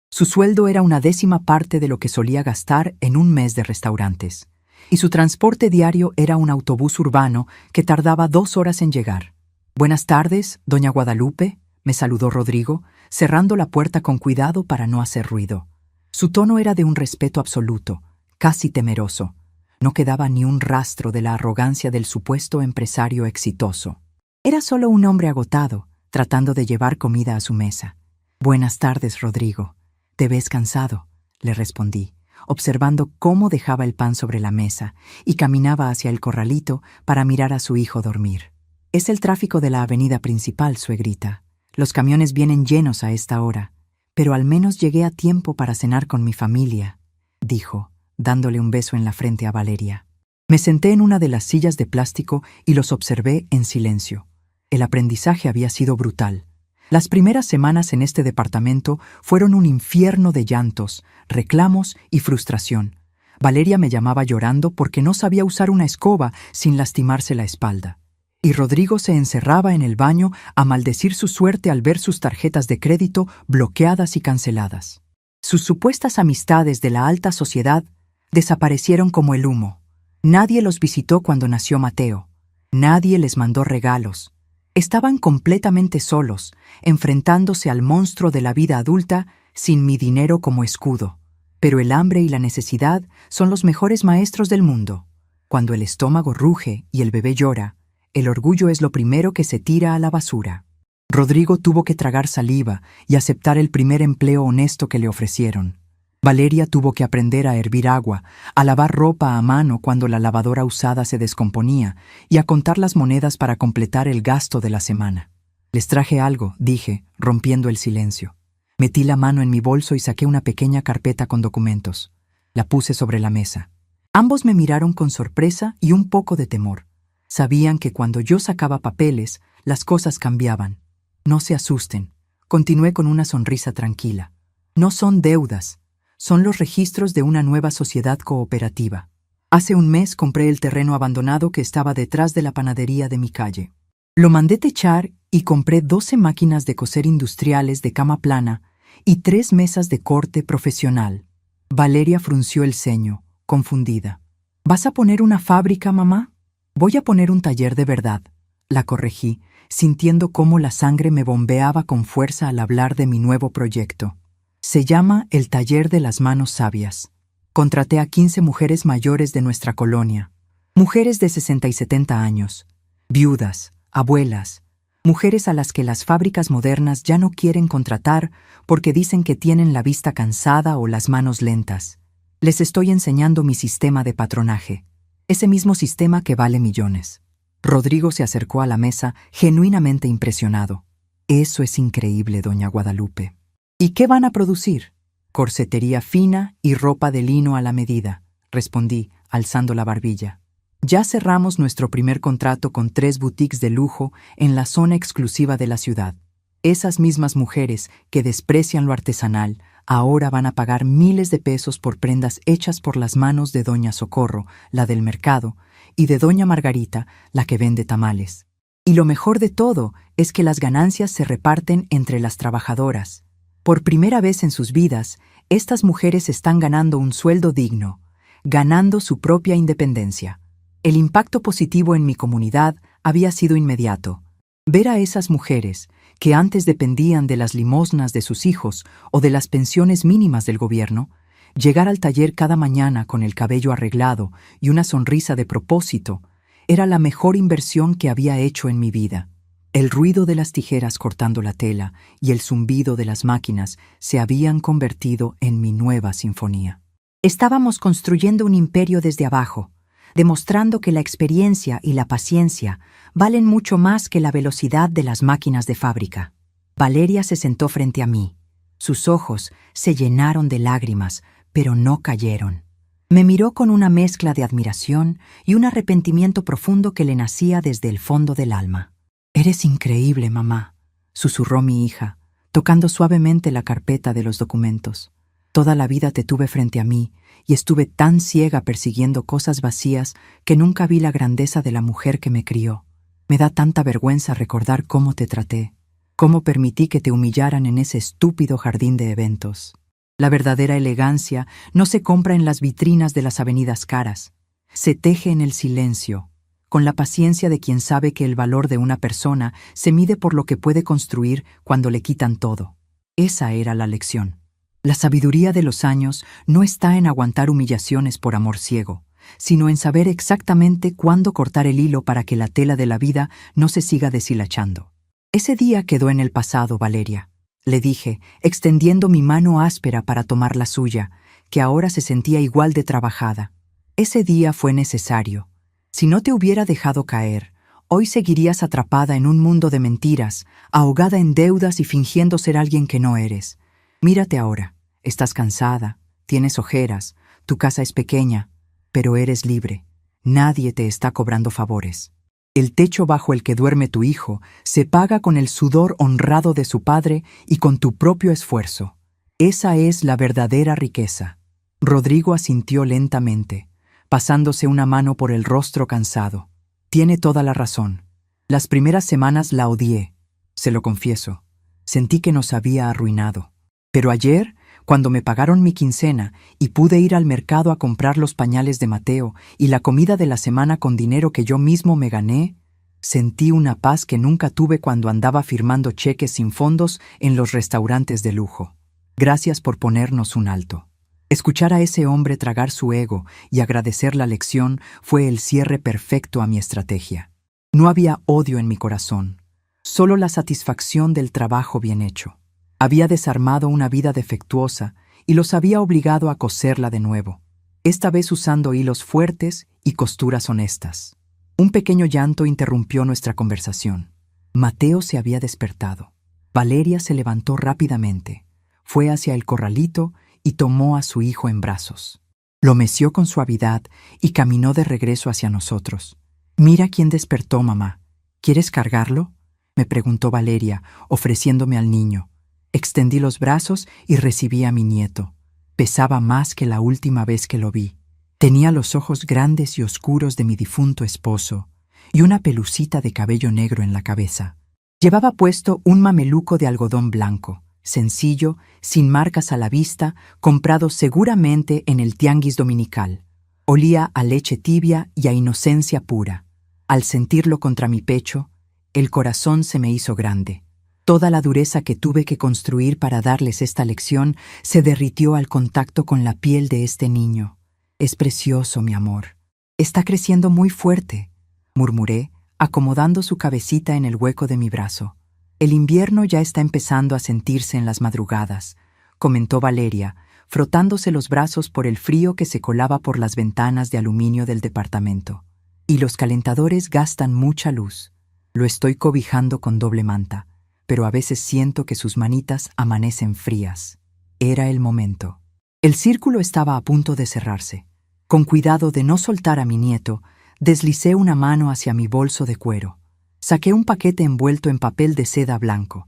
[SPEAKER 1] Su sueldo era una 10ª parte de lo que solía gastar en un mes de restaurantes, y su transporte diario era un autobús urbano que tardaba 2 horas en llegar. «Buenas tardes, doña Guadalupe», me saludó Rodrigo, cerrando la puerta con cuidado para no hacer ruido. Su tono era de un respeto absoluto, casi temeroso. No quedaba ni un rastro de la arrogancia del supuesto empresario exitoso. Era solo un hombre agotado, tratando de llevar comida a su mesa. «Buenas tardes, Rodrigo. Te ves cansado», le respondí, observando cómo dejaba el pan sobre la mesa y caminaba hacia el corralito para mirar a su hijo dormir. «Es el tráfico de la avenida principal, suegrita. Los camiones vienen llenos a esta hora, pero al menos llegué a tiempo para cenar con mi familia», dijo, dándole un beso en la frente a Valeria. Me senté en una de las sillas de plástico y los observé en silencio. El aprendizaje había sido brutal. Las primeras semanas en este departamento fueron un infierno de llantos, reclamos y frustración. Valeria me llamaba llorando porque no sabía usar una escoba sin lastimarse la espalda. Y Rodrigo se encerraba en el baño a maldecir su suerte al ver sus tarjetas de crédito bloqueadas y canceladas. Sus supuestas amistades de la alta sociedad desaparecieron como el humo. Nadie los visitó cuando nació Mateo. Nadie les mandó regalos. Estaban completamente solos, enfrentándose al monstruo de la vida adulta sin mi dinero como escudo. Pero el hambre y la necesidad son los mejores maestros del mundo. Cuando el estómago ruge y el bebé llora, el orgullo es lo primero que se tira a la basura. Rodrigo tuvo que tragar saliva y aceptar el primer empleo honesto que le ofrecieron. Valeria tuvo que aprender a hervir agua, a lavar ropa a mano cuando la lavadora usada se descomponía y a contar las monedas para completar el gasto de la semana. Les traje algo, dije, rompiendo el silencio. Metí la mano en mi bolso y saqué una pequeña carpeta con documentos. La puse sobre la mesa. Ambos me miraron con sorpresa y un poco de temor. Sabían que cuando yo sacaba papeles, las cosas cambiaban. No se asusten, continué con una sonrisa tranquila. No son deudas, son los registros de una nueva sociedad cooperativa. Hace un mes compré el terreno abandonado que estaba detrás de la panadería de mi calle. Lo mandé techar y compré 12 máquinas de coser industriales de cama plana y 3 mesas de corte profesional. Valeria frunció el ceño, confundida. ¿Vas a poner una fábrica, mamá? Voy a poner un taller de verdad, la corregí, sintiendo cómo la sangre me bombeaba con fuerza al hablar de mi nuevo proyecto. Se llama el Taller de las Manos Sabias. Contraté a 15 mujeres mayores de nuestra colonia, mujeres de 60 y 70 años, viudas, abuelas, mujeres a las que las fábricas modernas ya no quieren contratar porque dicen que tienen la vista cansada o las manos lentas. Les estoy enseñando mi sistema de patronaje, ese mismo sistema que vale millones. Rodrigo se acercó a la mesa, genuinamente impresionado. Eso es increíble, doña Guadalupe. ¿Y qué van a producir? Corsetería fina y ropa de lino a la medida, respondí, alzando la barbilla. Ya cerramos nuestro primer contrato con 3 boutiques de lujo en la zona exclusiva de la ciudad. Esas mismas mujeres que desprecian lo artesanal ahora van a pagar miles de pesos por prendas hechas por las manos de doña Socorro, la del mercado, y de doña Margarita, la que vende tamales. Y lo mejor de todo es que las ganancias se reparten entre las trabajadoras. Por primera vez en sus vidas, estas mujeres están ganando un sueldo digno, ganando su propia independencia. El impacto positivo en mi comunidad había sido inmediato. Ver a esas mujeres, que antes dependían de las limosnas de sus hijos o de las pensiones mínimas del gobierno, llegar al taller cada mañana con el cabello arreglado y una sonrisa de propósito, era la mejor inversión que había hecho en mi vida. El ruido de las tijeras cortando la tela y el zumbido de las máquinas se habían convertido en mi nueva sinfonía. Estábamos construyendo un imperio desde abajo, demostrando que la experiencia y la paciencia valen mucho más que la velocidad de las máquinas de fábrica. Valeria se sentó frente a mí. Sus ojos se llenaron de lágrimas, pero no cayeron. Me miró con una mezcla de admiración y un arrepentimiento profundo que le nacía desde el fondo del alma. «Eres increíble, mamá», susurró mi hija, tocando suavemente la carpeta de los documentos. «Toda la vida te tuve frente a mí y estuve tan ciega persiguiendo cosas vacías que nunca vi la grandeza de la mujer que me crió. Me da tanta vergüenza recordar cómo te traté, cómo permití que te humillaran en ese estúpido jardín de eventos. La verdadera elegancia no se compra en las vitrinas de las avenidas caras, se teje en el silencio, con la paciencia de quien sabe que el valor de una persona se mide por lo que puede construir cuando le quitan todo». Esa era la lección. La sabiduría de los años no está en aguantar humillaciones por amor ciego, sino en saber exactamente cuándo cortar el hilo para que la tela de la vida no se siga deshilachando. «Ese día quedó en el pasado, Valeria», le dije, extendiendo mi mano áspera para tomar la suya, que ahora se sentía igual de trabajada. «Ese día fue necesario. Si no te hubiera dejado caer, hoy seguirías atrapada en un mundo de mentiras, ahogada en deudas y fingiendo ser alguien que no eres. Mírate ahora, estás cansada, tienes ojeras, tu casa es pequeña, pero eres libre. Nadie te está cobrando favores. El techo bajo el que duerme tu hijo se paga con el sudor honrado de su padre y con tu propio esfuerzo. Esa es la verdadera riqueza». Rodrigo asintió lentamente, pasándose una mano por el rostro cansado. «Tiene toda la razón. Las primeras semanas la odié, se lo confieso. Sentí que nos había arruinado. Pero ayer, cuando me pagaron mi quincena y pude ir al mercado a comprar los pañales de Mateo y la comida de la semana con dinero que yo mismo me gané, sentí una paz que nunca tuve cuando andaba firmando cheques sin fondos en los restaurantes de lujo. Gracias por ponernos un alto». Escuchar a ese hombre tragar su ego y agradecer la lección fue el cierre perfecto a mi estrategia. No había odio en mi corazón, solo la satisfacción del trabajo bien hecho. Había desarmado una vida defectuosa y los había obligado a coserla de nuevo, esta vez usando hilos fuertes y costuras honestas. Un pequeño llanto interrumpió nuestra conversación. Mateo se había despertado. Valeria se levantó rápidamente, fue hacia el corralito y tomó a su hijo en brazos. Lo meció con suavidad y caminó de regreso hacia nosotros. «Mira quién despertó, mamá. ¿Quieres cargarlo?», me preguntó Valeria, ofreciéndome al niño. Extendí los brazos y recibí a mi nieto. Pesaba más que la última vez que lo vi. Tenía los ojos grandes y oscuros de mi difunto esposo y una pelucita de cabello negro en la cabeza. Llevaba puesto un mameluco de algodón blanco, sencillo, sin marcas a la vista, comprado seguramente en el tianguis dominical. Olía a leche tibia y a inocencia pura. Al sentirlo contra mi pecho, el corazón se me hizo grande. Toda la dureza que tuve que construir para darles esta lección se derritió al contacto con la piel de este niño. «Es precioso, mi amor. Está creciendo muy fuerte», murmuré, acomodando su cabecita en el hueco de mi brazo. «El invierno ya está empezando a sentirse en las madrugadas», comentó Valeria, frotándose los brazos por el frío que se colaba por las ventanas de aluminio del departamento. «Y los calentadores gastan mucha luz. Lo estoy cobijando con doble manta, pero a veces siento que sus manitas amanecen frías». Era el momento. El círculo estaba a punto de cerrarse. Con cuidado de no soltar a mi nieto, deslicé una mano hacia mi bolso de cuero. Saqué un paquete envuelto en papel de seda blanco.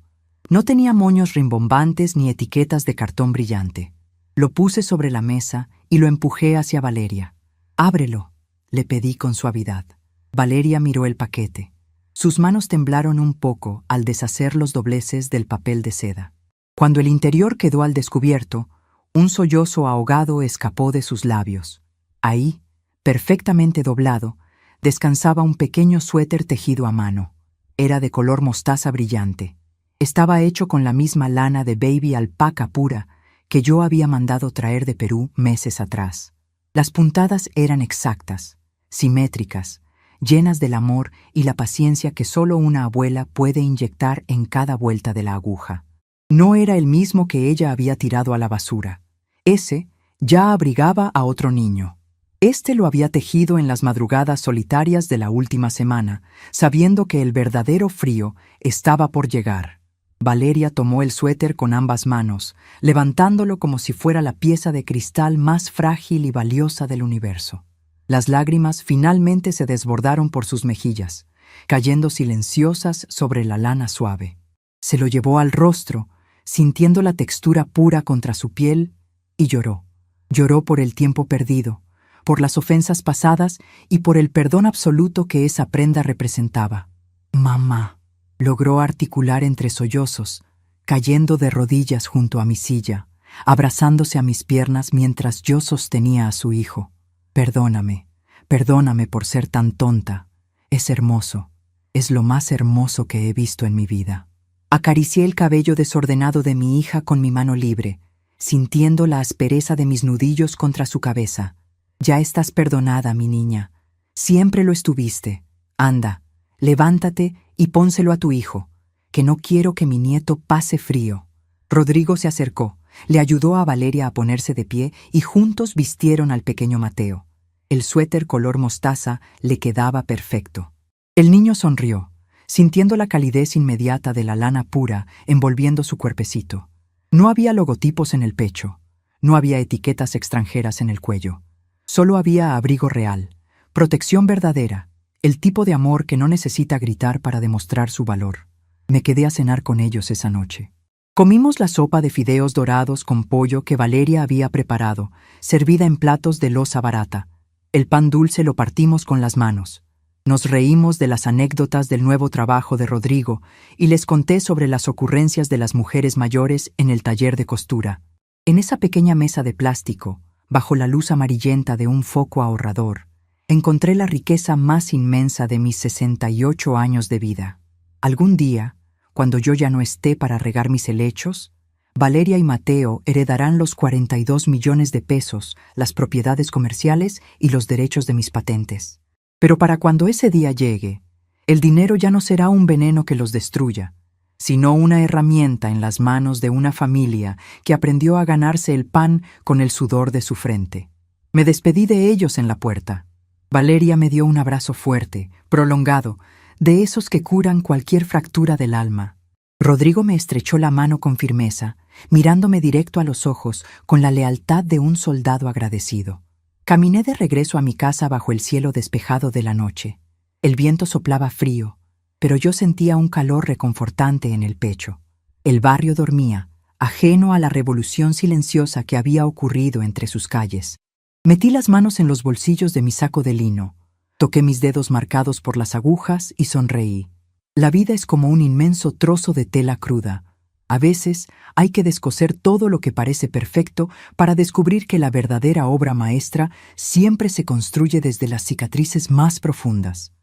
[SPEAKER 1] No tenía moños rimbombantes ni etiquetas de cartón brillante. Lo puse sobre la mesa y lo empujé hacia Valeria. «Ábrelo», le pedí con suavidad. Valeria miró el paquete. Sus manos temblaron un poco al deshacer los dobleces del papel de seda. Cuando el interior quedó al descubierto, un sollozo ahogado escapó de sus labios. Ahí, perfectamente doblado, descansaba un pequeño suéter tejido a mano. Era de color mostaza brillante. Estaba hecho con la misma lana de baby alpaca pura que yo había mandado traer de Perú meses atrás. Las puntadas eran exactas, simétricas, llenas del amor y la paciencia que solo una abuela puede inyectar en cada vuelta de la aguja. No era el mismo que ella había tirado a la basura. Ese ya abrigaba a otro niño. Este lo había tejido en las madrugadas solitarias de la última semana, sabiendo que el verdadero frío estaba por llegar. Valeria tomó el suéter con ambas manos, levantándolo como si fuera la pieza de cristal más frágil y valiosa del universo. Las lágrimas finalmente se desbordaron por sus mejillas, cayendo silenciosas sobre la lana suave. Se lo llevó al rostro, sintiendo la textura pura contra su piel, y lloró. Lloró por el tiempo perdido, por las ofensas pasadas y por el perdón absoluto que esa prenda representaba. «Mamá», logró articular entre sollozos, cayendo de rodillas junto a mi silla, abrazándose a mis piernas mientras yo sostenía a su hijo. «Perdóname, perdóname por ser tan tonta. Es hermoso, es lo más hermoso que he visto en mi vida». Acaricié el cabello desordenado de mi hija con mi mano libre, sintiendo la aspereza de mis nudillos contra su cabeza. «Ya estás perdonada, mi niña. Siempre lo estuviste. Anda, levántate y pónselo a tu hijo, que no quiero que mi nieto pase frío». Rodrigo se acercó, le ayudó a Valeria a ponerse de pie y juntos vistieron al pequeño Mateo. El suéter color mostaza le quedaba perfecto. El niño sonrió, sintiendo la calidez inmediata de la lana pura envolviendo su cuerpecito. No había logotipos en el pecho, no había etiquetas extranjeras en el cuello. Solo había abrigo real, protección verdadera, el tipo de amor que no necesita gritar para demostrar su valor. Me quedé a cenar con ellos esa noche. Comimos la sopa de fideos dorados con pollo que Valeria había preparado, servida en platos de loza barata. El pan dulce lo partimos con las manos. Nos reímos de las anécdotas del nuevo trabajo de Rodrigo y les conté sobre las ocurrencias de las mujeres mayores en el taller de costura. En esa pequeña mesa de plástico, bajo la luz amarillenta de un foco ahorrador, encontré la riqueza más inmensa de mis 68 años de vida. Algún día, cuando yo ya no esté para regar mis helechos, Valeria y Mateo heredarán los 42 millones de pesos, las propiedades comerciales y los derechos de mis patentes. Pero para cuando ese día llegue, El dinero ya no será un veneno que los destruya, sino una herramienta en las manos de una familia que aprendió a ganarse el pan con el sudor de su frente. Me despedí de ellos en la puerta. Valeria me dio un abrazo fuerte, prolongado, de esos que curan cualquier fractura del alma. Rodrigo me estrechó la mano con firmeza, mirándome directo a los ojos con la lealtad de un soldado agradecido. Caminé de regreso a mi casa bajo el cielo despejado de la noche. El viento soplaba frío, pero yo sentía un calor reconfortante en el pecho. El barrio dormía, ajeno a la revolución silenciosa que había ocurrido entre sus calles. Metí las manos en los bolsillos de mi saco de lino, toqué mis dedos marcados por las agujas y sonreí. La vida es como un inmenso trozo de tela cruda. A veces hay que descoser todo lo que parece perfecto para descubrir que la verdadera obra maestra siempre se construye desde las cicatrices más profundas.